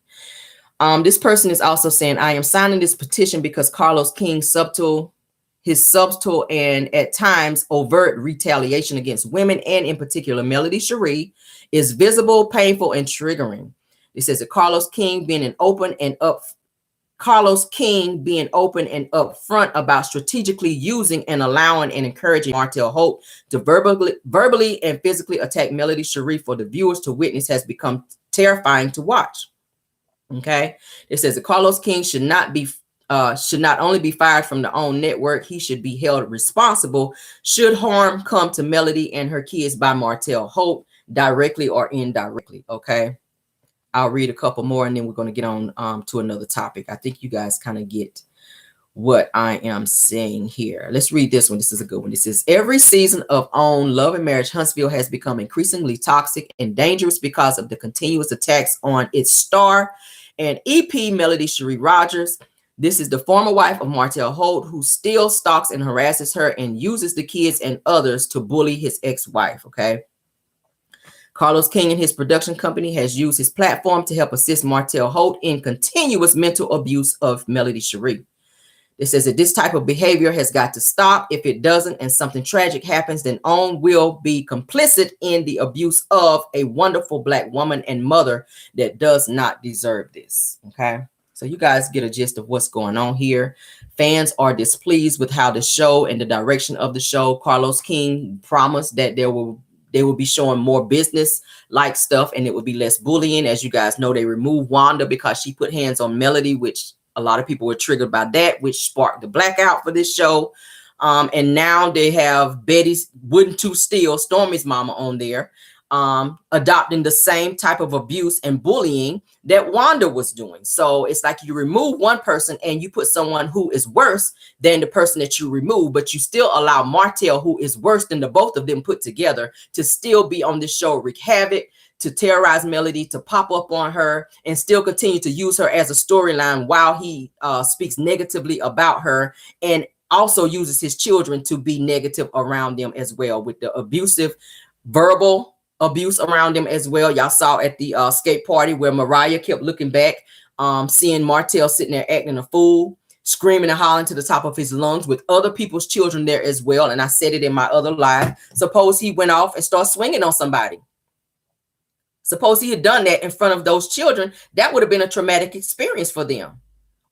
This person is also saying, I am signing this petition because Carlos King's subtle and at times overt retaliation against women, and in particular Melody Cherie, is visible, painful, and triggering. It says that Carlos King being open and upfront about strategically using and allowing and encouraging Martell Holt to verbally and physically attack Melody Cherie for the viewers to witness has become terrifying to watch. Okay, it says that Carlos King should not only be fired from the own network, he should be held responsible should harm come to Melody and her kids by Martell Holt, directly or indirectly. Okay. I'll read a couple more and then we're going to get on to another topic. I think you guys kind of get what I am saying here. Let's read this one. This is a good one. It says, every season of OWN Love and Marriage Huntsville has become increasingly toxic and dangerous because of the continuous attacks on its star and EP Melody Cherie Rogers. This is the former wife of Martell Holt who still stalks and harasses her and uses the kids and others to bully his ex-wife. Okay. Carlos King and his production company has used his platform to help assist Martell Holt in continuous mental abuse of Melody Cherie. It says that this type of behavior has got to stop. If it doesn't and something tragic happens, then OWN will be complicit in the abuse of a wonderful Black woman and mother that does not deserve this. Okay, so you guys get a gist of what's going on here. Fans are displeased with how the show and the direction of the show. Carlos King promised that they will be showing more business like stuff and it would be less bullying. As you guys know, they removed Wanda because she put hands on Melody, which a lot of people were triggered by that, which sparked the blackout for this show. And now they have Betty's Wooden Tooth Steel, Stormy's mama, on there, adopting the same type of abuse and bullying that Wanda was doing. So it's like you remove one person and you put someone who is worse than the person that you remove, but you still allow Martell, who is worse than the both of them put together, to still be on this show, wreak havoc, to terrorize Melody, to pop up on her and still continue to use her as a storyline while he speaks negatively about her, and also uses his children to be negative around them as well, with the abusive verbal abuse around them as well. Y'all saw at the skate party where Mariah kept looking back, seeing Martell sitting there acting a fool, screaming and hollering to the top of his lungs with other people's children there as well. And I said it in my other live. Suppose he went off and started swinging on somebody. Suppose he had done that in front of those children, that would have been a traumatic experience for them.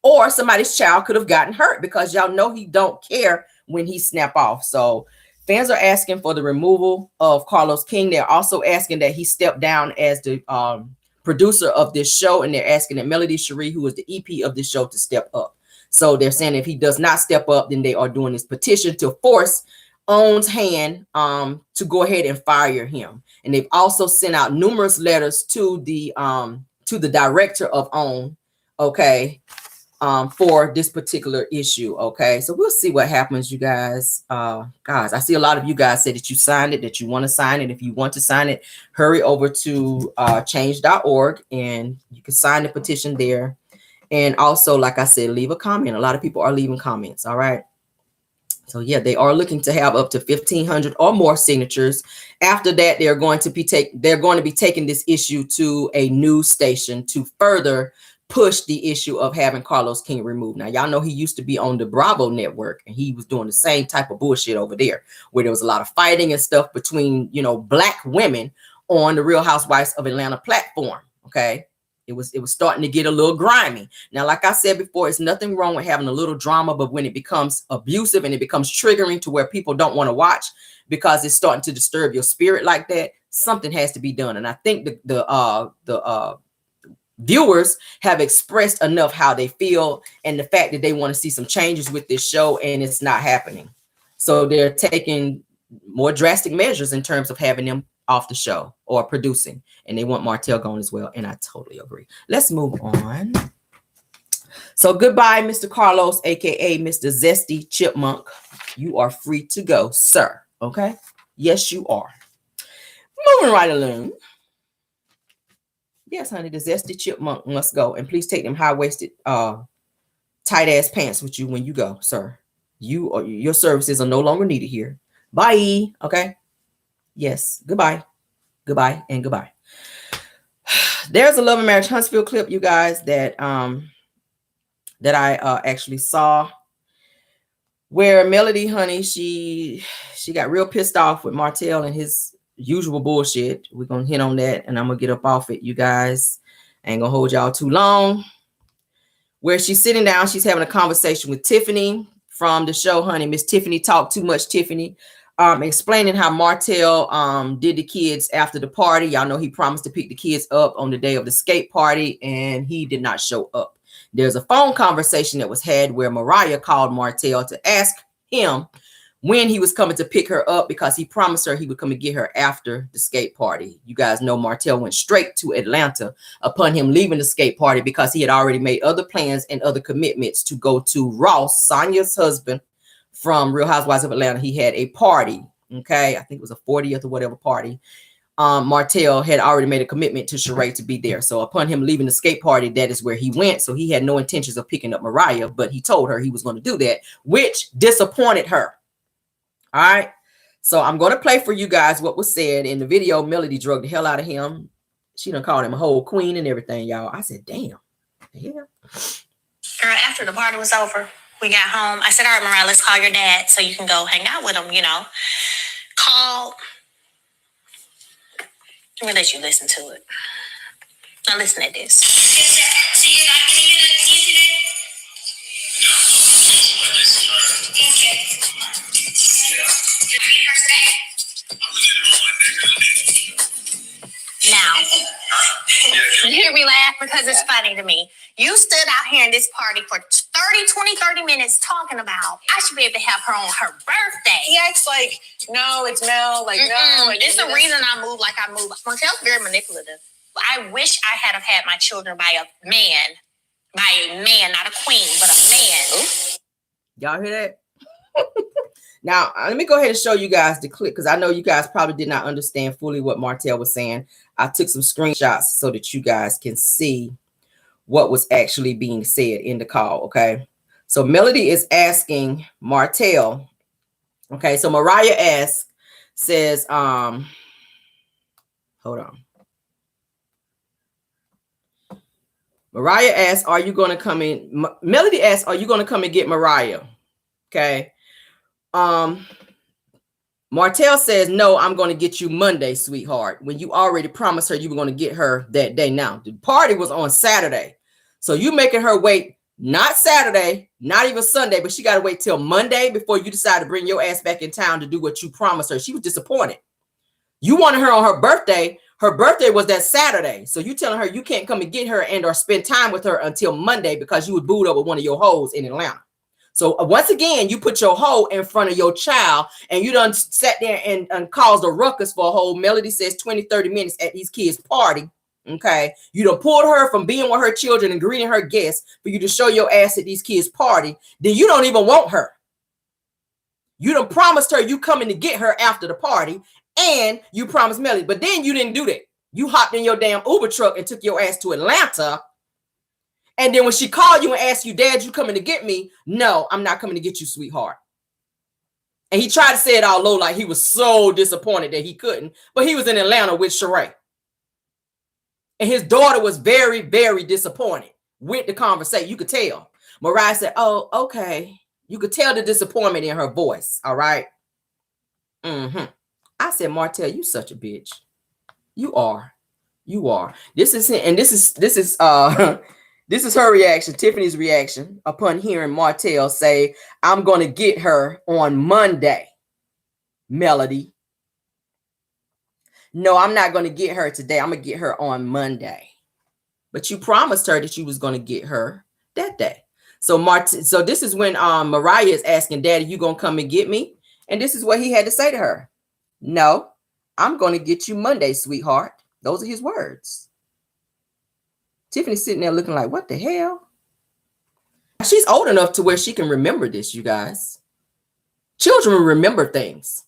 Or somebody's child could have gotten hurt, because y'all know he don't care when he snap off. So fans are asking for the removal of Carlos King. They're also asking that he step down as the producer of this show. And they're asking that Melody Cherie, who is the EP of this show, to step up. So they're saying if he does not step up, then they are doing this petition to force OWN's hand to go ahead and fire him. And they've also sent out numerous letters to the director of OWN, okay, for this particular issue. Okay, so we'll see what happens, you guys. Guys, I see a lot of you guys say that you signed it, that you want to sign it. If you want to sign it, hurry over to change.org and you can sign the petition there. And also, like I said, leave a comment. A lot of people are leaving comments. All right. So yeah, they are looking to have up to 1,500 or more signatures. After that, they're going to be taking this issue to a news station to further push the issue of having Carlos King removed. Now, y'all know he used to be on the Bravo network, and he was doing the same type of bullshit over there, where there was a lot of fighting and stuff between, you know, Black women on the Real Housewives of Atlanta platform. Okay. It was starting to get a little grimy. Now, like I said before, it's nothing wrong with having a little drama, but when it becomes abusive and it becomes triggering to where people don't want to watch because it's starting to disturb your spirit like that, something has to be done. And I think the viewers have expressed enough how they feel and the fact that they want to see some changes with this show, and it's not happening. So they're taking more drastic measures in terms of having them off the show or producing, and they want Martell gone as well. And I totally agree. Let's move on. So goodbye, Mr. Carlos, aka Mr. Zesty Chipmunk. You are free to go, sir. Okay, yes you are. Moving right along. Yes, honey, the Zesty Chipmunk must go, and please take them high-waisted tight ass pants with you when you go, sir. You or your services are no longer needed here. Bye. Okay. Yes. Goodbye. Goodbye and goodbye. There's a Love and Marriage Huntsville clip, you guys, that that I actually saw, where Melody, honey, she got real pissed off with Martell and his usual bullshit. We're gonna hit on that, and I'm gonna get up off it, you guys. I ain't gonna hold y'all too long. Where she's sitting down, she's having a conversation with Tiffany from the show, honey. Miss Tiffany Talk Too Much Tiffany. Explaining how Martell did the kids after the party. Y'all know he promised to pick the kids up on the day of the skate party, and he did not show up. There's a phone conversation that was had where Mariah called Martell to ask him when he was coming to pick her up, because he promised her he would come and get her after the skate party. You guys know Martell went straight to Atlanta upon him leaving the skate party, because he had already made other plans and other commitments to go to Ross, Sonya's husband, from Real Housewives of Atlanta. He had a party, okay? I think it was a 40th or whatever party. Martell had already made a commitment to Sheree to be there. So upon him leaving the skate party, that is where he went. So he had no intentions of picking up Mariah, but he told her he was going to do that, which disappointed her. All right. So I'm going to play for you guys what was said in the video. Melody drugged the hell out of him. She done called him a whole queen and everything, y'all. I said, damn. Yeah. Girl, after the party was over, we got home. I said, all right, Mariah, let's call your dad so you can go hang out with him, you know. Call. I'm going to let you listen to it. Now listen to this. So you're not going to get a music? Okay. You're being her today? Now, you hear me laugh because it's funny to me. You stood out here in this party for 30 minutes talking about, I should be able to have her on her birthday. He acts like, no, it's Mel. Like, no. Like, this is the reason I move like I move. Martell's very manipulative. I wish I had have had my children by a man. By a man, not a queen, but a man. Oops. Y'all hear that? Now, let me go ahead and show you guys the clip because I know you guys probably did not understand fully what Martell was saying. I took some screenshots so that you guys can see what was actually being said in the call, okay? So Melody is asking Martell, okay? So Mariah says, hold on. Mariah asks, are you going to come in? Melody asks, are you going to come and get Mariah? Okay. Martell says, no, I'm going to get you Monday, sweetheart. When you already promised her you were going to get her that day. Now, the party was on Saturday. So you making her wait, not Saturday, not even Sunday, but she got to wait till Monday before you decide to bring your ass back in town to do what you promised her. She was disappointed. You wanted her on her birthday. Her birthday was that Saturday. So you telling her you can't come and get her and or spend time with her until Monday because you was booed up with one of your hoes in Atlanta. So once again, you put your hoe in front of your child and you done sat there and caused a ruckus for a whole, Melody says 20, 30 minutes at these kids' party. Okay. You done pulled her from being with her children and greeting her guests for you to show your ass at these kids' party. Then you don't even want her. You done promised her you coming to get her after the party. And you promised Melody, but then you didn't do that. You hopped in your damn Uber truck and took your ass to Atlanta. And then when she called you and asked you, Dad, you coming to get me? No, I'm not coming to get you, sweetheart. And he tried to say it all low like he was so disappointed that he couldn't. But he was in Atlanta with Sheree. And his daughter was very, very disappointed with the conversation. You could tell. Mariah said, oh, okay. You could tell the disappointment in her voice. All right. I said, Martell, you such a bitch. You are. You are. This is her reaction, Tiffany's reaction upon hearing Martell say, I'm going to get her on Monday. Melody. No, I'm not going to get her today. I'm going to get her on Monday. But you promised her that you was going to get her that day. So this is when Mariah is asking, Daddy, you going to come and get me? And this is what he had to say to her. No, I'm going to get you Monday, sweetheart. Those are his words. Tiffany's sitting there looking like, what the hell? She's old enough to where she can remember this, you guys. Children remember things.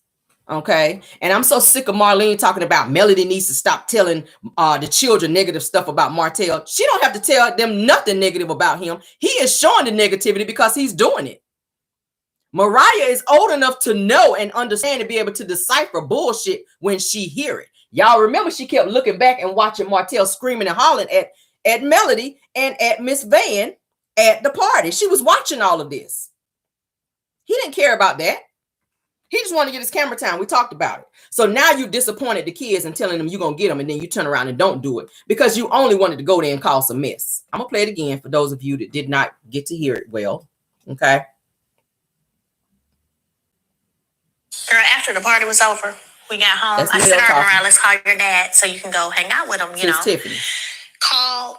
Okay. And I'm so sick of Marlene talking about Melody needs to stop telling the children negative stuff about Martell. She don't have to tell them nothing negative about him. He is showing the negativity because he's doing it. Mariah is old enough to know and understand and be able to decipher bullshit when she hear it. Y'all remember she kept looking back and watching Martell screaming and hollering at Melody and at Miss Van at the party. She was watching all of this. He didn't care about that. He just wanted to get his camera time. We talked about it. So now you disappointed the kids and telling them you're going to get them, and then you turn around and don't do it because you only wanted to go there and cause some mess. I'm going to play it again for those of you that did not get to hear it well. Okay. Girl, after the party was over, we got home. I said, all right, let's call your dad so you can go hang out with him, you know. Tiffany. Call.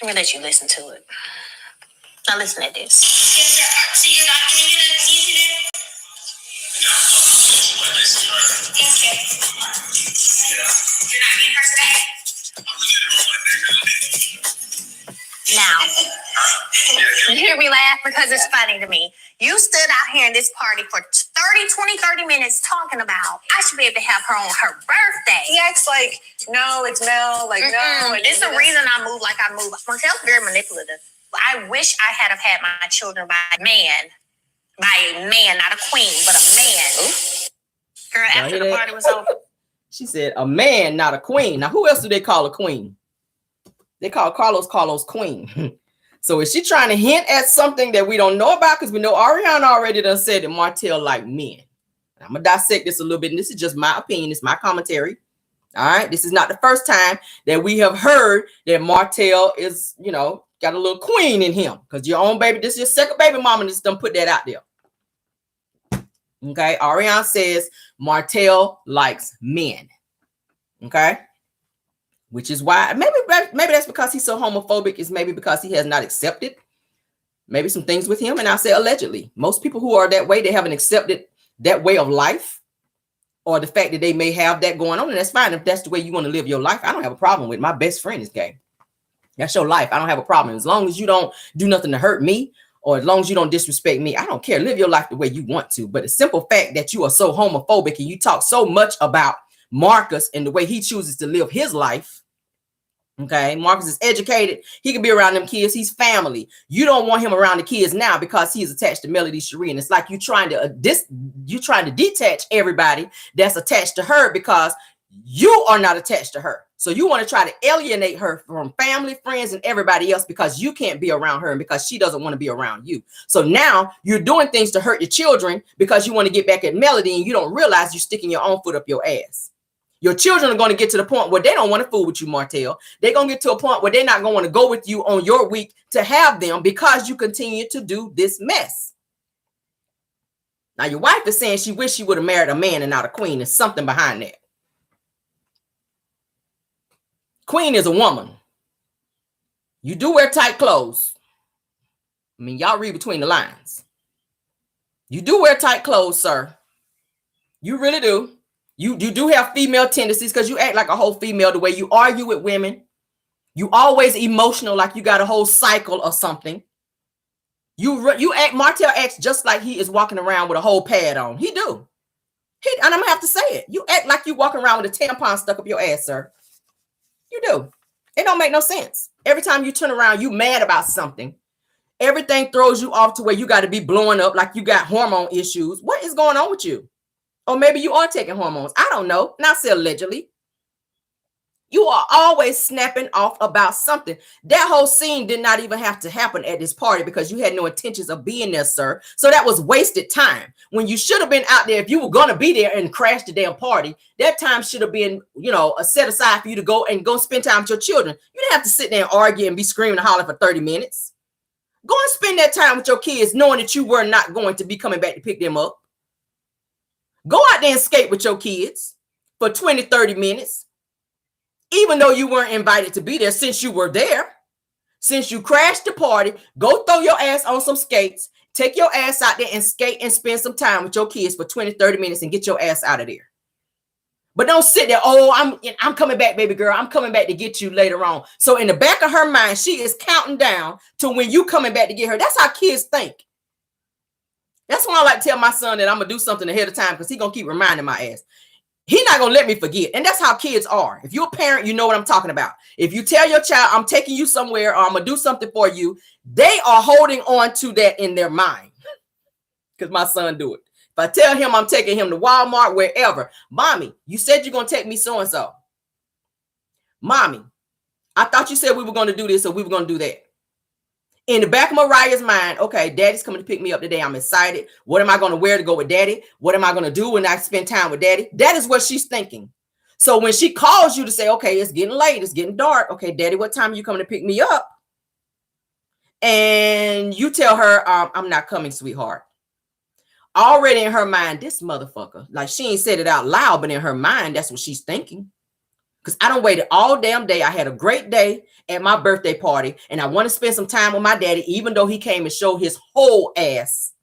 I'm going to let you listen to it. Now listen to this. So you're not going to get a music? Okay. You're not getting her today? Now, you hear me laugh because it's funny to me. You stood out here in this party for 30 minutes talking about, I should be able to have her on her birthday. He acts like, no, it's Mel. Like, no. This is the reason I move like I move. Martell's very manipulative. I wish I had have had my children by a man, not a queen, but a man. after the party was over. She said, a man, not a queen. Now, who else do they call a queen? They call Carlos queen. So is she trying to hint at something that we don't know about? Because we know Ariana already done said that Martell like men. I'm going to dissect this a little bit. And this is just my opinion. It's my commentary. All right. This is not the first time that we have heard that Martell is, you know, got a little queen in him. Because your own baby, this is your second baby mama just done put that out there. Okay. Ariana says Martell likes men. Okay. Which is why maybe that's because he's so homophobic. Is maybe because he has not accepted maybe some things with him. And I say allegedly, most people who are that way, they haven't accepted that way of life or the fact that they may have that going on. And that's fine. If that's the way you want to live your life, I don't have a problem with it. My best friend is gay. That's your life. I don't have a problem. As long as you don't do nothing to hurt me or as long as you don't disrespect me, I don't care. Live your life the way you want to. But the simple fact that you are so homophobic and you talk so much about Marcus and the way he chooses to live his life. Okay, Marcus is educated. He can be around them kids. He's family. You don't want him around the kids now because he is attached to Melody Cherie. And it's like you trying to detach everybody that's attached to her because you are not attached to her. So you want to try to alienate her from family, friends, and everybody else because you can't be around her and because she doesn't want to be around you. So now you're doing things to hurt your children because you want to get back at Melody and you don't realize you're sticking your own foot up your ass. Your children are going to get to the point where they don't want to fool with you, Martell. They're going to get to a point where they're not going to want to go with you on your week to have them because you continue to do this mess. Now, your wife is saying she wished she would have married a man and not a queen. There's something behind that. Queen is a woman. You do wear tight clothes. I mean, y'all read between the lines. You do wear tight clothes, sir. You really do. You do have female tendencies because you act like a whole female the way you argue with women. You always emotional like you got a whole cycle or something. Martell acts just like he is walking around with a whole pad on. He do. And I'm going to have to say it. You act like you walking around with a tampon stuck up your ass, sir. You do. It don't make no sense. Every time you turn around, you mad about something. Everything throws you off to where you got to be blowing up like you got hormone issues. What is going on with you? Or maybe you are taking hormones. I don't know. And I say allegedly. You are always snapping off about something. That whole scene did not even have to happen at this party because you had no intentions of being there, sir. So that was wasted time. When you should have been out there, if you were going to be there and crash the damn party, that time should have been, set aside for you to go spend time with your children. You didn't have to sit there and argue and be screaming and hollering for 30 minutes. Go and spend that time with your kids knowing that you were not going to be coming back to pick them up. Go out there and skate with your kids for 20, 30 minutes. Even though you weren't invited to be there, since you were there, since you crashed the party, go throw your ass on some skates, take your ass out there and skate and spend some time with your kids for 20, 30 minutes and get your ass out of there. But don't sit there, I'm coming back, baby girl. I'm coming back to get you later on. So in the back of her mind, she is counting down to when you coming back to get her. That's how kids think. That's why I like to tell my son that I'm going to do something ahead of time because he's going to keep reminding my ass. He's not going to let me forget. And that's how kids are. If you're a parent, you know what I'm talking about. If you tell your child, I'm taking you somewhere or I'm going to do something for you, they are holding on to that in their mind because my son do it. If I tell him I'm taking him to Walmart, wherever, mommy, you said you're going to take me so-and-so. Mommy, I thought you said we were going to do this or we were going to do that. In the back of Mariah's mind, okay, daddy's coming to pick me up today. I'm excited. What am I going to wear to go with daddy? What am I going to do when I spend time with daddy? That is what she's thinking. So when she calls you to say, okay, it's getting late, it's getting dark. Okay, daddy, what time are you coming to pick me up? And you tell her, I'm not coming, sweetheart. Already in her mind, this motherfucker, like she ain't said it out loud, but in her mind, that's what she's thinking. Because I done waited all damn day. I had a great day at my birthday party, and I want to spend some time with my daddy, even though he came and showed his whole ass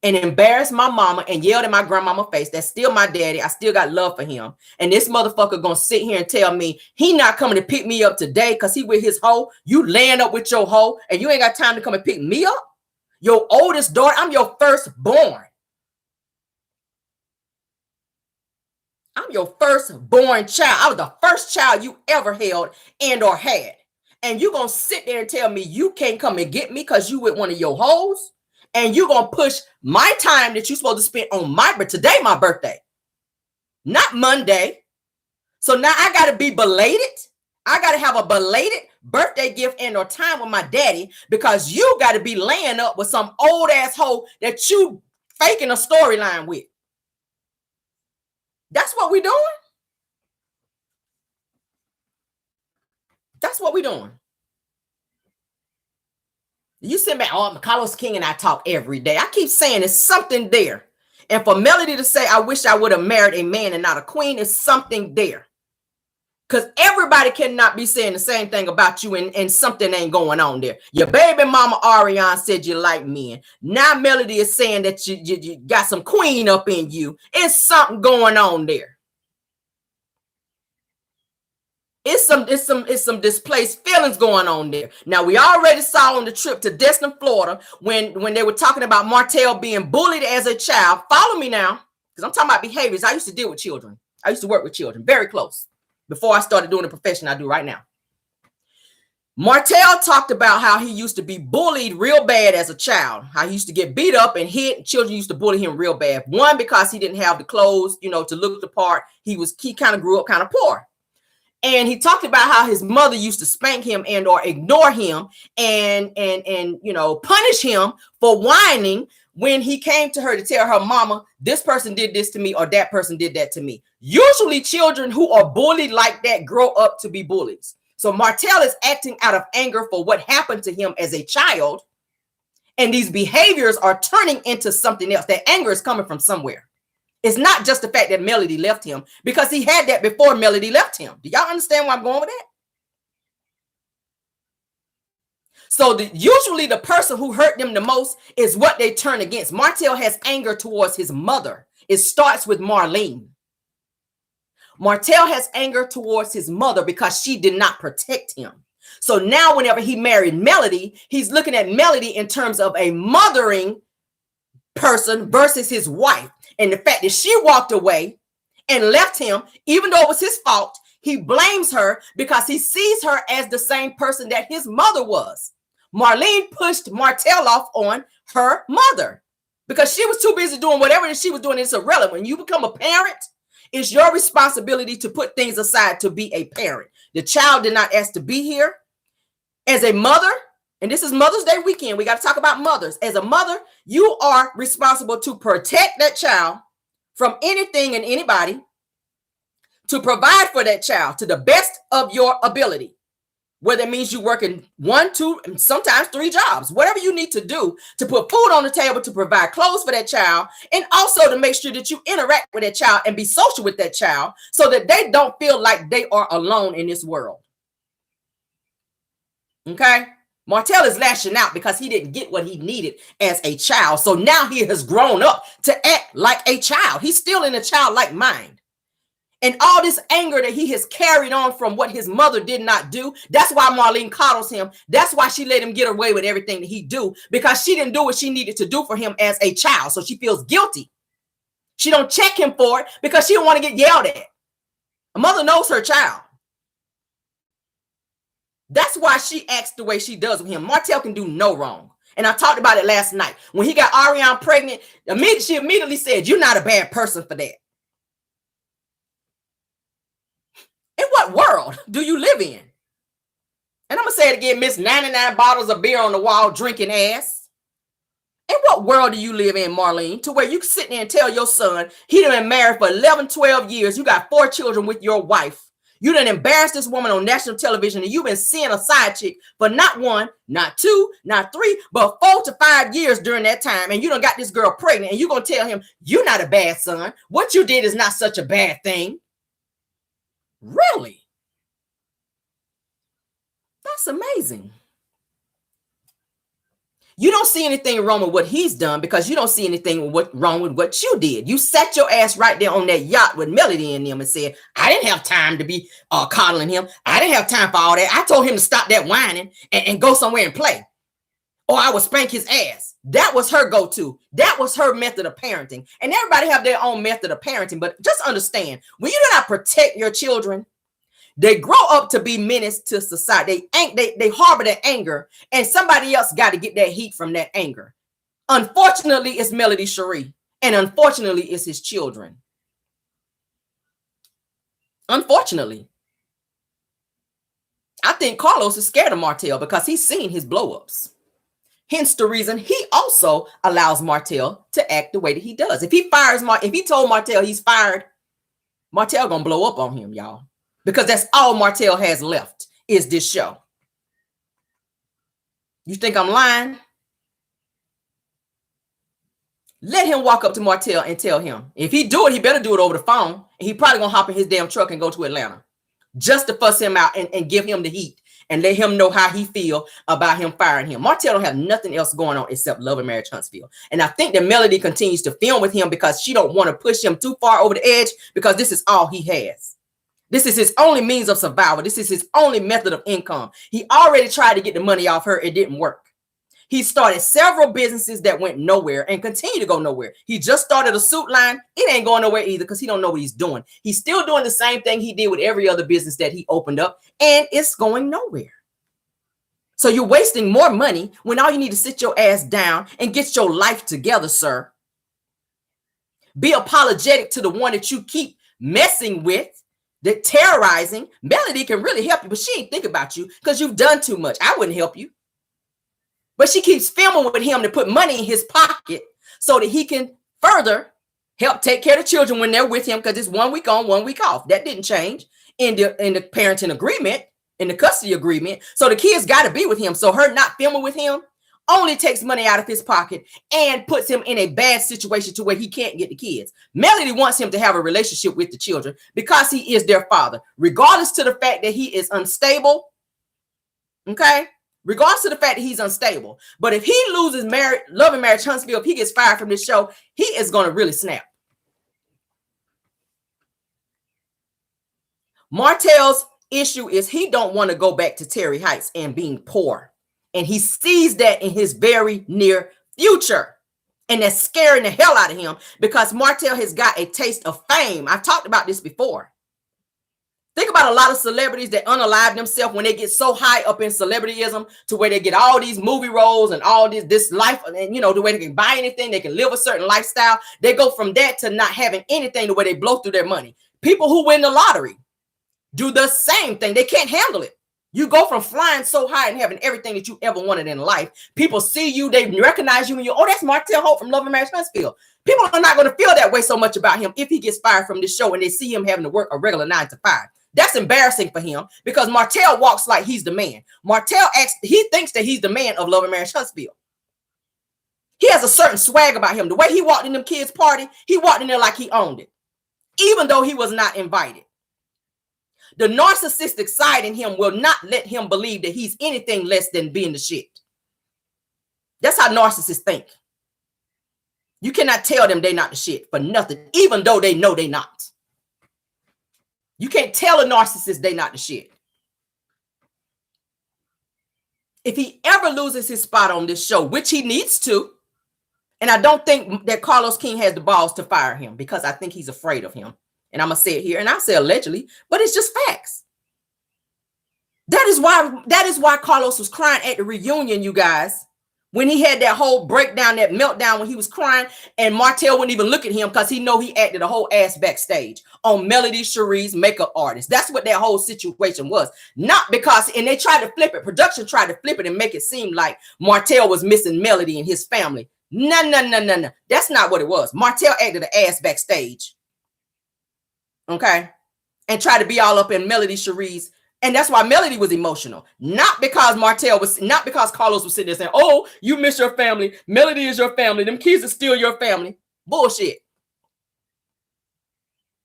and embarrassed my mama and yelled at my grandmama face. That's still my daddy. I still got love for him. And this motherfucker gonna sit here and tell me he not coming to pick me up today because he with his hoe. You laying up with your hoe, and you ain't got time to come and pick me up. Your oldest daughter, I'm your firstborn. I'm your firstborn child. I was the first child you ever held and or had. And you going to sit there and tell me you can't come and get me because you with one of your hoes? And you going to push my time that you're supposed to spend on today, my birthday. not Monday. So now I got to be belated. I got to have a belated birthday gift and or time with my daddy because you got to be laying up with some old asshole that you faking a storyline with. That's what we doing. That's what we doing. You sit back, oh, Carlos King and I talk every day. I keep saying there's something there. And for Melody to say, I wish I would have married a man and not a queen, is something there. Because everybody cannot be saying the same thing about you and something ain't going on there. Your baby mama Ariane said you like men. Now Melody is saying that you got some queen up in you. It's something going on there. It's some displaced feelings going on there. Now, we already saw on the trip to Destin, Florida, when they were talking about Martell being bullied as a child. Follow me now, because I'm talking about behaviors. I used to deal with children. I used to work with children very close before I started doing the profession I do right now. Martell talked about how he used to be bullied real bad as a child, how he used to get beat up and hit. Children used to bully him real bad. One, because he didn't have the clothes, to look the part. He kind of grew up kind of poor. And he talked about how his mother used to spank him and or ignore him and punish him for whining when he came to her to tell her mama, this person did this to me or that person did that to me. Usually children who are bullied like that grow up to be bullies. So Martell is acting out of anger for what happened to him as a child. And these behaviors are turning into something else. That anger is coming from somewhere. It's not just the fact that Melody left him, because he had that before Melody left him. Do y'all understand where I'm going with that? So usually the person who hurt them the most is what they turn against. Martell has anger towards his mother. It starts with Marlene. Martell has anger towards his mother because she did not protect him. So now whenever he married Melody, he's looking at Melody in terms of a mothering person versus his wife. And the fact that she walked away and left him, even though it was his fault, he blames her because he sees her as the same person that his mother was. Marlene pushed Martell off on her mother because she was too busy doing whatever that she was doing. It's irrelevant. When you become a parent, it's your responsibility to put things aside to be a parent. The child did not ask to be here. As a mother, and this is Mother's Day weekend, we got to talk about mothers. As a mother, you are responsible to protect that child from anything and anybody, to provide for that child to the best of your ability. Whether it means you working 1, 2, and sometimes 3 jobs, whatever you need to do to put food on the table, to provide clothes for that child, and also to make sure that you interact with that child and be social with that child so that they don't feel like they are alone in this world. Okay? Martell is lashing out because he didn't get what he needed as a child. So now he has grown up to act like a child. He's still in a childlike mind. And all this anger that he has carried on from what his mother did not do, that's why Marlene coddles him. That's why she let him get away with everything that he do, because she didn't do what she needed to do for him as a child. So she feels guilty. She don't check him for it because she don't want to get yelled at. A mother knows her child. That's why she acts the way she does with him. Martell can do no wrong. And I talked about it last night. When he got Ariane pregnant, she immediately said, you're not a bad person for that. In what world do you live in? And I'm going to say it again, Miss 99 bottles of beer on the wall drinking ass. In what world do you live in, Marlene, to where you can sit there and tell your son he done been married for 11, 12 years. You got 4 children with your wife. You done embarrassed this woman on national television, and you've been seeing a side chick for not 1, not 2, not 3, but 4 to 5 years during that time. And you done got this girl pregnant, and you're going to tell him you're not a bad son. What you did is not such a bad thing. Really? That's amazing. You don't see anything wrong with what he's done because you don't see anything wrong with what you did. You sat your ass right there on that yacht with Melody and them and said, I didn't have time to be coddling him. I didn't have time for all that. I told him to stop that whining and go somewhere and play, or I would spank his ass. That was her go-to. That was her method of parenting. And everybody have their own method of parenting. But just understand, when you do not protect your children, they grow up to be menace to society. They harbor that anger, and somebody else got to get that heat from that anger. Unfortunately, it's Melody Cherie, and unfortunately, it's his children. Unfortunately. I think Carlos is scared of Martell because he's seen his blow-ups. Hence the reason he also allows Martell to act the way that he does. If he told Martell he's fired, Martell gonna blow up on him, y'all. Because that's all Martell has left is this show. You think I'm lying? Let him walk up to Martell and tell him. If he do it, he better do it over the phone. And he probably gonna hop in his damn truck and go to Atlanta. Just to fuss him out and give him the heat and let him know how he feel about him firing him. Martell don't have nothing else going on except Love and Marriage Huntsville. And I think that Melody continues to film with him because she don't want to push him too far over the edge because this is all he has. This is his only means of survival. This is his only method of income. He already tried to get the money off her. It didn't work. He started several businesses that went nowhere and continue to go nowhere. He just started a suit line. It ain't going nowhere either because he don't know what he's doing. He's still doing the same thing he did with every other business that he opened up, and it's going nowhere. So you're wasting more money when all you need to sit your ass down and get your life together, sir. Be apologetic to the one that you keep messing with, that terrorizing. Melody can really help you, but she ain't think about you because you've done too much. I wouldn't help you. But she keeps filming with him to put money in his pocket so that he can further help take care of the children when they're with him because it's 1 week on, 1 week off. That didn't change in the parenting agreement, in the custody agreement. So the kids got to be with him. So her not filming with him only takes money out of his pocket and puts him in a bad situation to where he can't get the kids. Melody wants him to have a relationship with the children because he is their father, regardless to the fact that he is unstable. Okay? Regardless of the fact that he's unstable. But if he loses Love and Marriage Huntsville, if he gets fired from this show, he is going to really snap. Martell's issue is he don't want to go back to Terry Heights and being poor. And he sees that in his very near future. And that's scaring the hell out of him because Martell has got a taste of fame. I've talked about this before. Think about a lot of celebrities that unalive themselves when they get so high up in celebrityism to where they get all these movie roles and all this life, and you know, the way they can buy anything, they can live a certain lifestyle. They go from that to not having anything the way they blow through their money. People who win the lottery do the same thing. They can't handle it. You go from flying so high and having everything that you ever wanted in life. People see you, they recognize you, and oh, that's Martell Hope from Love and Marriage Huntsville. People are not going to feel that way so much about him if he gets fired from this show and they see him having to work a regular 9 to 5. That's embarrassing for him because Martell walks like he's the man. Martell he thinks that he's the man of Love and Marriage Huntsville. He has a certain swag about him. The way he walked in them kids' party, he walked in there like he owned it, even though he was not invited. The narcissistic side in him will not let him believe that he's anything less than being the shit. That's how narcissists think. You cannot tell them they're not the shit for nothing, even though they know they're not. You can't tell a narcissist they're not the shit. If he ever loses his spot on this show, which he needs to, and I don't think that Carlos King has the balls to fire him because I think he's afraid of him. And I'm going to say it here, and I'll say allegedly, but it's just facts. That is why Carlos was crying at the reunion, you guys. When he had that whole breakdown, that meltdown when he was crying, and Martell wouldn't even look at him because he know he acted a whole ass backstage on Melody Cherie's makeup artist. That's what that whole situation was. Not because, and they tried to flip it. Production tried to flip it and make it seem like Martell was missing Melody and his family. No. That's not what it was. Martell acted an ass backstage. Okay? And tried to be all up in Melody Cherie's. And that's why Melody was emotional. Not because Carlos was sitting there saying, oh, you miss your family. Melody is your family. Them kids are still your family. Bullshit.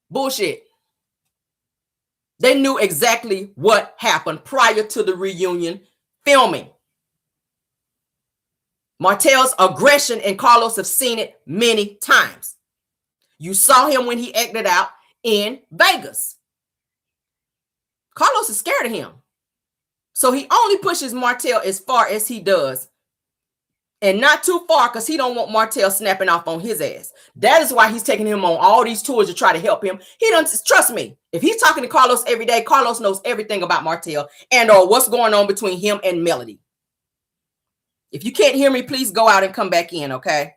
Bullshit. They knew exactly what happened prior to the reunion filming. Martell's aggression and Carlos have seen it many times. You saw him when he acted out in Vegas. Carlos is scared of him. So he only pushes Martell as far as he does. And not too far because he don't want Martell snapping off on his ass. That is why he's taking him on all these tours to try to help him. He doesn't trust me. If he's talking to Carlos every day, Carlos knows everything about Martell and or what's going on between him and Melody. If you can't hear me, please go out and come back in, okay?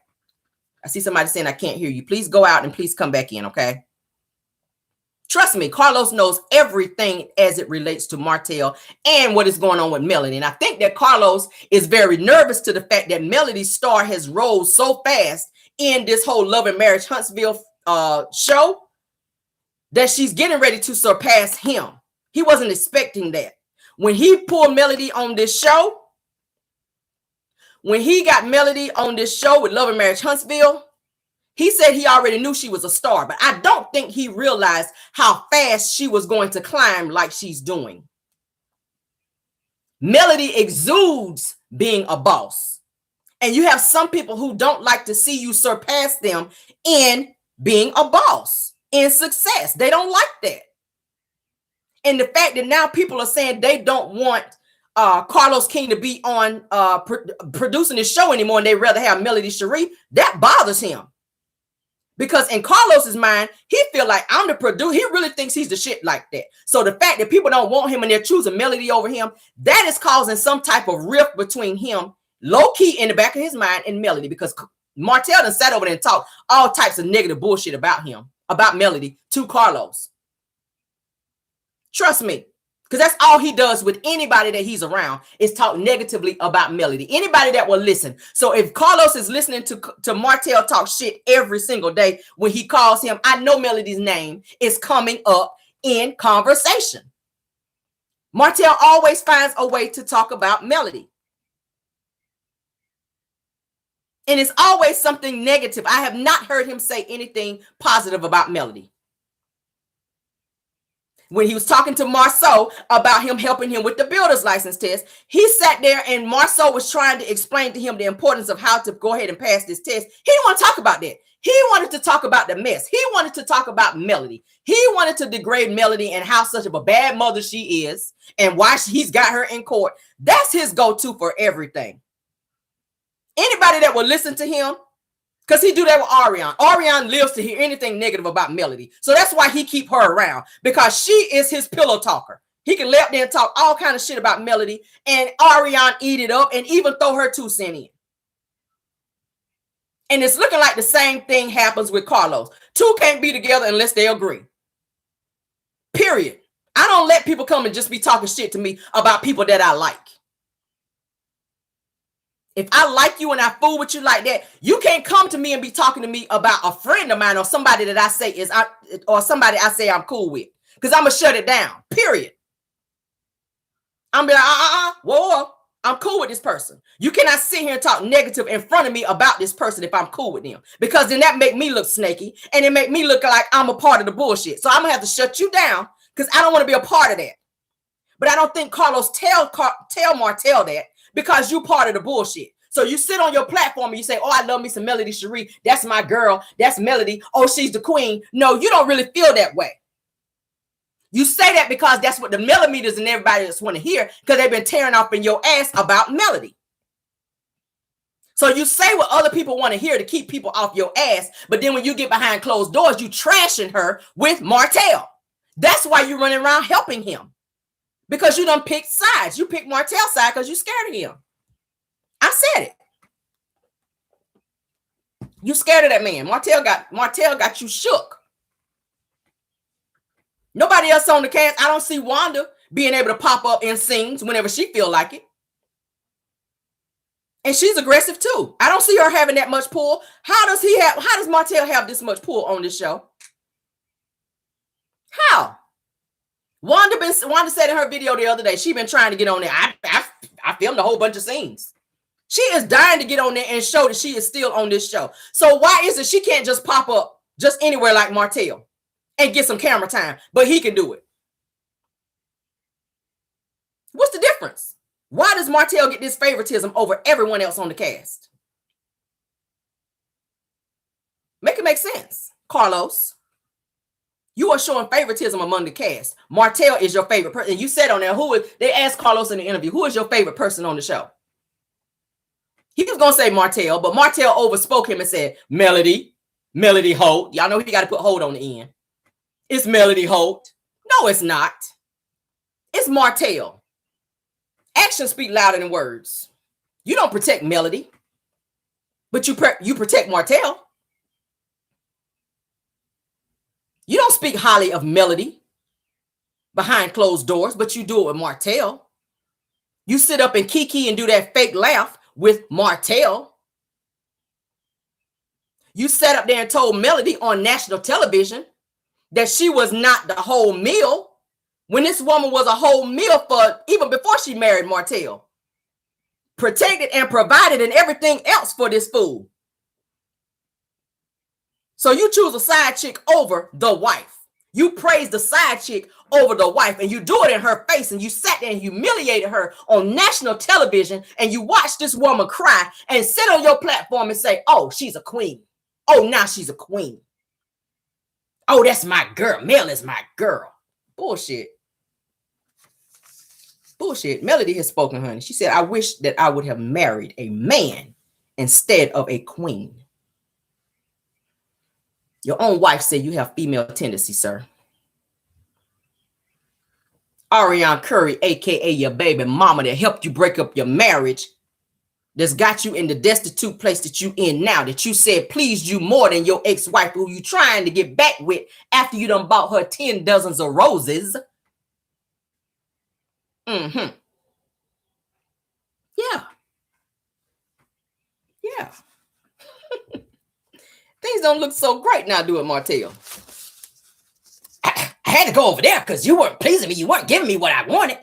I see somebody saying I can't hear you. Please go out and please come back in, okay? Trust me, Carlos knows everything as it relates to Martell and what is going on with Melody. And I think that Carlos is very nervous to the fact that Melody's star has rose so fast in this whole Love and Marriage Huntsville show that she's getting ready to surpass him. He wasn't expecting that. When he pulled Melody on this show, when he got Melody on this show with Love and Marriage Huntsville, he said he already knew she was a star, but I don't think he realized how fast she was going to climb like she's doing. Melody exudes being a boss. And you have some people who don't like to see you surpass them in being a boss, in success. They don't like that. And the fact that now people are saying they don't want Carlos King to be on producing this show anymore, and they rather have Melody Cherie, that bothers him. Because in Carlos's mind, he feel like I'm the producer. He really thinks he's the shit like that. So the fact that people don't want him and they're choosing Melody over him, that is causing some type of rift between him, low key in the back of his mind, and Melody. Because Martell done sat over there and talked all types of negative bullshit about him, about Melody, to Carlos. Trust me. Because that's all he does with anybody that he's around, is talk negatively about Melody. Anybody that will listen. So if Carlos is listening to Martell talk shit every single day when he calls him, I know Melody's name is coming up in conversation. Martell always finds a way to talk about Melody. And it's always something negative. I have not heard him say anything positive about Melody. When he was talking to Marceau about him helping him with the builder's license test, he sat there and Marceau was trying to explain to him the importance of how to go ahead and pass this test. He didn't want to talk about that. He wanted to talk about the mess. He wanted to talk about Melody. He wanted to degrade Melody and how such of a bad mother she is and why he's got her in court. That's his go-to for everything. Anybody that will listen to him, because he do that with Ariane. Ariane lives to hear anything negative about Melody. So that's why he keep her around, because she is his pillow talker. He can lay up there and talk all kind of shit about Melody, and Ariane eat it up and even throw her 2 cents in. And it's looking like the same thing happens with Carlos. Two can't be together unless they agree. Period. I don't let people come and just be talking shit to me about people that I like. If I like you and I fool with you like that, you can't come to me and be talking to me about a friend of mine or somebody that I say is, or somebody I say I'm cool with, because I'm going to shut it down. Period. I'm be like, whoa, I'm cool with this person. You cannot sit here and talk negative in front of me about this person if I'm cool with them, because then that make me look snaky and it make me look like I'm a part of the bullshit. So I'm going to have to shut you down because I don't want to be a part of that. But I don't think Carlos tell Martell that, because you part of the bullshit. So you sit on your platform and you say, oh, I love me some Melody Cherie. That's my girl. That's Melody. Oh, she's the queen. No, you don't really feel that way. You say that because that's what the millimeters and everybody just want to hear, because they've been tearing off in your ass about Melody. So you say what other people want to hear to keep people off your ass. But then when you get behind closed doors, you trashing her with Martell. That's why you're running around helping him. Because you done picked sides. You picked Martell's side because you're scared of him. I said it. You scared of that man. Martell got you shook. Nobody else on the cast. I don't see Wanda being able to pop up in scenes whenever she feel like it. And she's aggressive too. I don't see her having that much pull. How does Martell have this much pull on this show? How? Wanda said in her video the other day, she been trying to get on there. I filmed a whole bunch of scenes. She is dying to get on there and show that she is still on this show. So why is it she can't just pop up just anywhere like Martell and get some camera time, but he can do it? What's the difference? Why does Martell get this favoritism over everyone else on the cast? Make it make sense. Carlos, you are showing favoritism among the cast. Martell is your favorite person. And you said on there, they asked Carlos in the interview, who is your favorite person on the show? He was going to say Martell, but Martell overspoke him and said, Melody Holt. Y'all know he got to put Holt on the end. It's Melody Holt. No, it's not. It's Martell. Actions speak louder than words. You don't protect Melody, but you protect Martell. You don't speak highly of Melody behind closed doors, but you do it with Martell. You sit up and kiki and do that fake laugh with Martell. You sat up there and told Melody on national television that she was not the whole meal when this woman was a whole meal for even before she married Martell. Protected and provided and everything else for this fool. So you choose a side chick over the wife. You praise the side chick over the wife, and you do it in her face, and you sat there and humiliated her on national television, and you watch this woman cry and sit on your platform and say, oh, she's a queen. Oh, now she's a queen. Oh, that's my girl. Mel is my girl. Bullshit. Bullshit. Melody has spoken, honey. She said, I wish that I would have married a man instead of a queen. Your own wife said you have female tendencies, sir. Ariana Curry, a.k.a. your baby mama that helped you break up your marriage, that's got you in the destitute place that you in now, that you said pleased you more than your ex-wife who you trying to get back with after you done bought her 10 dozens of roses. Yeah. Yeah. Things don't look so great now, do it, Martell? I had to go over there because you weren't pleasing me. You weren't giving me what I wanted.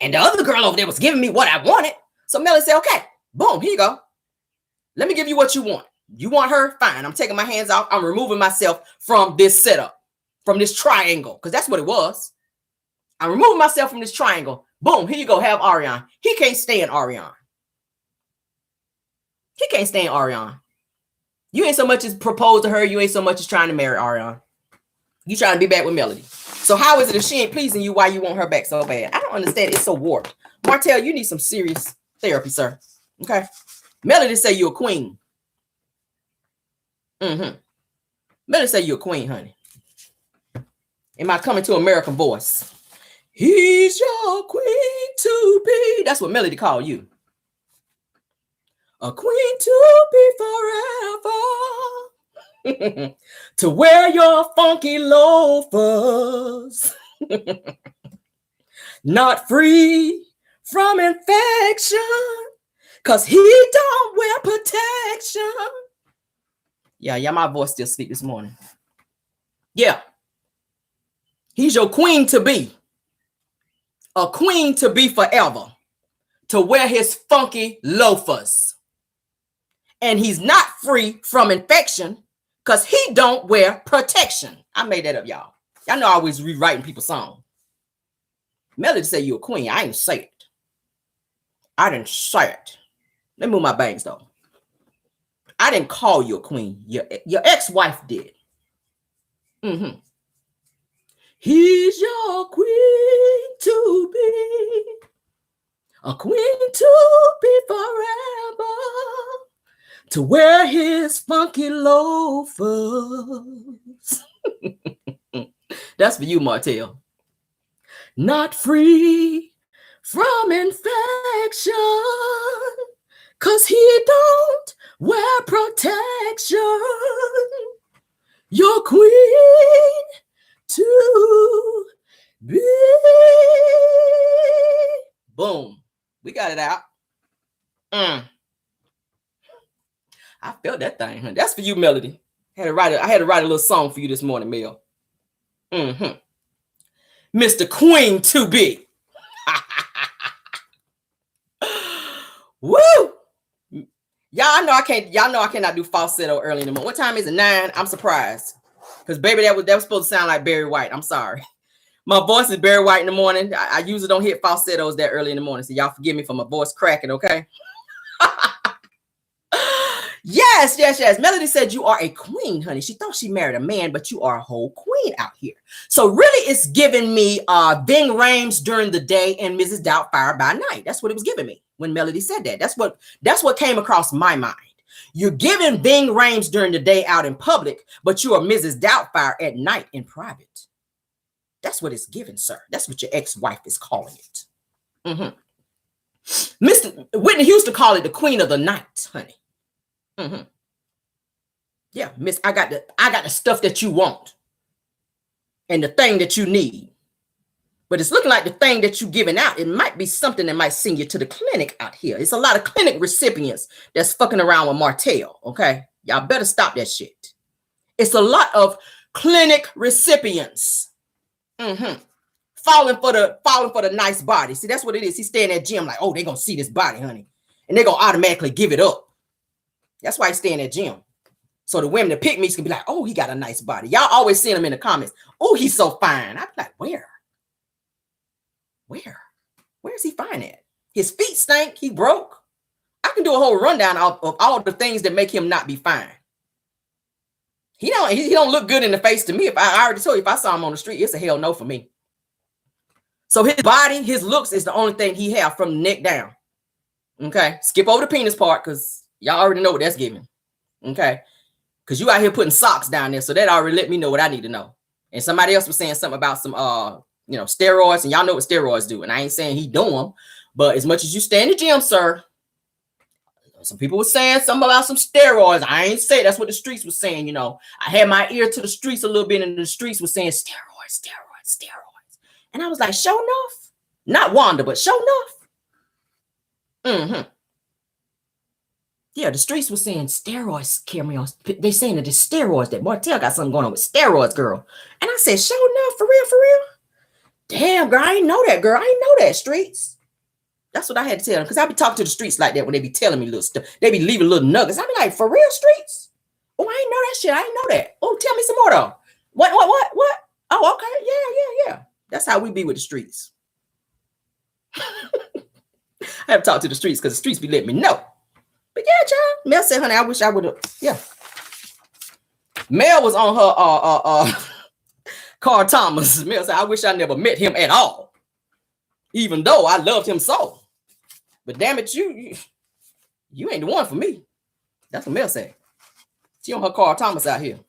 And the other girl over there was giving me what I wanted. So Melody said, okay, boom, here you go. Let me give you what you want. You want her? Fine. I'm taking my hands off. I'm removing myself from this setup, from this triangle, because that's what it was. I'm removing myself from this triangle. Boom, here you go. Have Ariana. He can't stand Ariana. He can't stand Ariana. You ain't so much as proposed to her. You ain't so much as trying to marry Ariana. You trying to be back with Melody. So how is it if she ain't pleasing you, why you want her back so bad? I don't understand. It's so warped. Martell, you need some serious therapy, sir. Okay. Melody say you're a queen. Melody say you're a queen, honey. In my Coming to America voice. He's your queen to be. That's what Melody called you. A queen to be forever. To wear your funky loafers. Not free from infection. Cause he don't wear protection. Yeah, my voice still sleep this morning. Yeah. He's your queen to be. A queen to be forever. To wear his funky loafers. And he's not free from infection because he don't wear protection. I made that up, y'all. Y'all know I always rewriting people's songs. Melody say you a queen. I ain't say it. I didn't say it. Let me move my bangs, though. I didn't call you a queen. Your ex-wife did. He's your queen to be. A queen to be forever. To wear his funky loafers. That's for you, Martell. Not free from infection. Cause he don't wear protection. Your queen to be. Boom. We got it out. I felt that thing, huh? That's for you, Melody. I had to write a little song for you this morning, Mel. Mr. Queen to be. Woo! Y'all know I cannot do falsetto early in the morning. What time is it? 9. I'm surprised. Because baby, that was supposed to sound like Barry White. I'm sorry. My voice is Barry White in the morning. I usually don't hit falsettos that early in the morning. So y'all forgive me for my voice cracking, okay? Yes. Melody said you are a queen, honey. She thought she married a man, but you are a whole queen out here. So really it's giving me Ving Rhames during the day and Mrs. Doubtfire by night. That's what it was giving me when Melody said that. That's what came across my mind. You're giving Ving Rhames during the day out in public, but you are Mrs. Doubtfire at night in private. That's what it's giving, sir. That's what your ex-wife is calling it. Mr. Whitney Houston called it the queen of the night, honey. Yeah, miss, I got the stuff that you want. and the thing that you need. But it's looking like the thing that you're giving out, it might be something that might send you to the clinic out here. It's a lot of clinic recipients that's fucking around with Martell, okay? Y'all better stop that shit. It's a lot of clinic recipients. Falling for the nice body. See, that's what it is. He's staying at gym like, oh, they're going to see this body, honey. And they're going to automatically give it up. That's why he's staying at gym. So the women that pick me can be like, oh, he got a nice body. Y'all always see him in the comments. Oh, he's so fine. I'm like, where? Where's he fine at? His feet stink. He broke. I can do a whole rundown of all the things that make him not be fine. He don't look good in the face to me. If I already told you, if I saw him on the street, it's a hell no for me. So his body, his looks is the only thing he have from the neck down. Okay. Skip over the penis part because y'all already know what that's giving. Okay. Because you out here putting socks down there. So that already let me know what I need to know. And somebody else was saying something about some steroids, and y'all know what steroids do. And I ain't saying he doing them, but as much as you stay in the gym, sir, some people were saying something about some steroids. I ain't say that's what the streets was saying. You know, I had my ear to the streets a little bit, and the streets was saying steroids. And I was like, show enough. Not Wanda, but show enough. Yeah, the streets was saying steroids carry on. They saying that the steroids, that Martell got something going on with steroids, girl. And I said, show enough, for real. Damn, girl, I ain't know that, girl. I ain't know that, streets. That's what I had to tell them, because I be talking to the streets like that when they be telling me little stuff. They be leaving little nuggets. I be like, for real, streets? Oh, I ain't know that shit. I ain't know that. Oh, tell me some more, though. What? Oh, okay. Yeah. That's how we be with the streets. I have to talk to the streets because the streets be letting me know. But yeah, child. Mel said, honey, I wish I would have. Yeah. Mel was on her Car Thomas. Mel said, I wish I never met him at all. Even though I loved him so. But damn it, you ain't the one for me. That's what Mel said. She on her Car Thomas out here.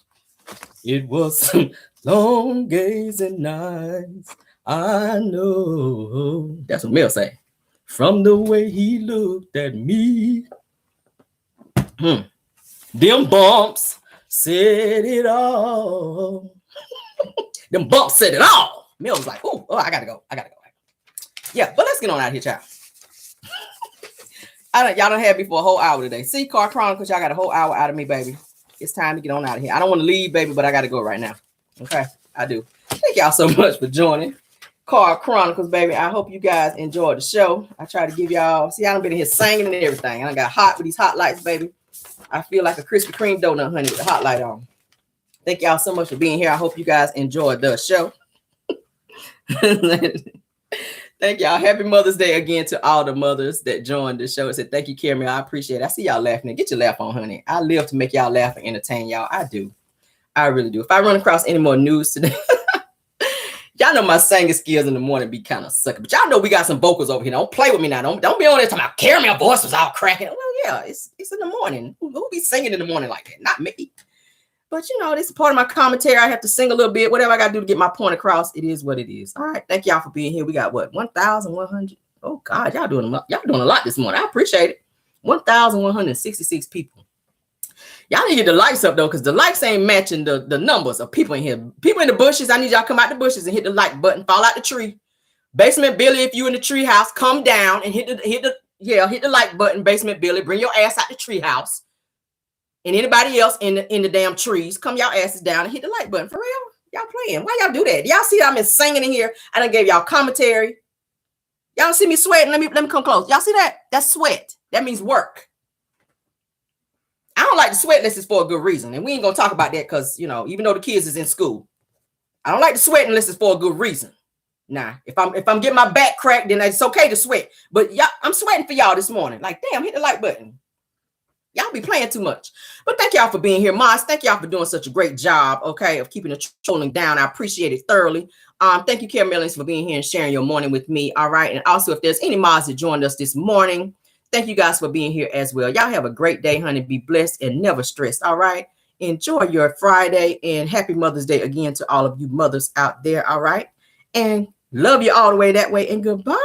It was some long days and nights. I know. That's what Mel said. From the way he looked at me. Them bumps said it all. Them bumps said it all. Mel was like, oh, I gotta go. Yeah, but let's get on out here, child. Y'all done had me for a whole hour today. See, Car Chronicles, y'all got a whole hour out of me, baby. It's time to get on out of here. I don't want to leave, baby, but I got to go right now. Okay, I do. Thank y'all so much for joining Car Chronicles, baby. I hope you guys enjoyed the show. I try to give y'all, see, I done been in here singing and everything. I done got hot with these hot lights, baby. I feel like a Krispy Kreme donut, honey, with the hot light on. Thank y'all so much for being here. I hope you guys enjoyed the show. Thank y'all. Happy Mother's Day again to all the mothers that joined the show. I said, thank you, Carrie. I appreciate it. I see y'all laughing. Get your laugh on, honey. I live to make y'all laugh and entertain y'all. I do. I really do. If I run across any more news today, y'all know my singing skills in the morning be kind of sucky. But y'all know we got some vocals over here. Don't play with me now. Don't be on there talking about Carrie, my voice was all cracking. Well, yeah, it's in the morning. Who be singing in the morning like that? Not me. But, you know, this is part of my commentary. I have to sing a little bit. Whatever I got to do to get my point across, it is what it is. All right. Thank y'all for being here. We got, what, 1,100? Oh, God, y'all doing a lot this morning. I appreciate it. 1,166 people. Y'all need to get the likes up, though, because the likes ain't matching the numbers of people in here. People in the bushes, I need y'all to come out the bushes and hit the like button. Fall out the tree. Basement Billy, if you in the tree house, come down and hit the like button. Basement Billy, bring your ass out the tree house. And anybody else in the damn trees, come y'all asses down and hit the like button. For real? Y'all playing. Why y'all do that? Y'all see I'm singing in here. I done gave y'all commentary. Y'all see me sweating. Let me come close. Y'all see that? That's sweat. That means work. I don't like to sweat unless it's for a good reason. And we ain't going to talk about that because, you know, even though the kids is in school, I don't like to sweat unless it's for a good reason. Nah, if I'm getting my back cracked, then it's okay to sweat. But y'all, I'm sweating for y'all this morning. Like, damn, hit the like button. Y'all be playing too much. But thank y'all for being here. Moss, thank y'all for doing such a great job, okay, of keeping the trolling down. I appreciate it thoroughly. Thank you, Care Millings, for being here and sharing your morning with me, all right? And also, if there's any mods that joined us this morning, thank you guys for being here as well. Y'all have a great day, honey. Be blessed and never stressed, all right? Enjoy your Friday, and happy Mother's Day again to all of you mothers out there, all right? And love you all the way that way, and goodbye.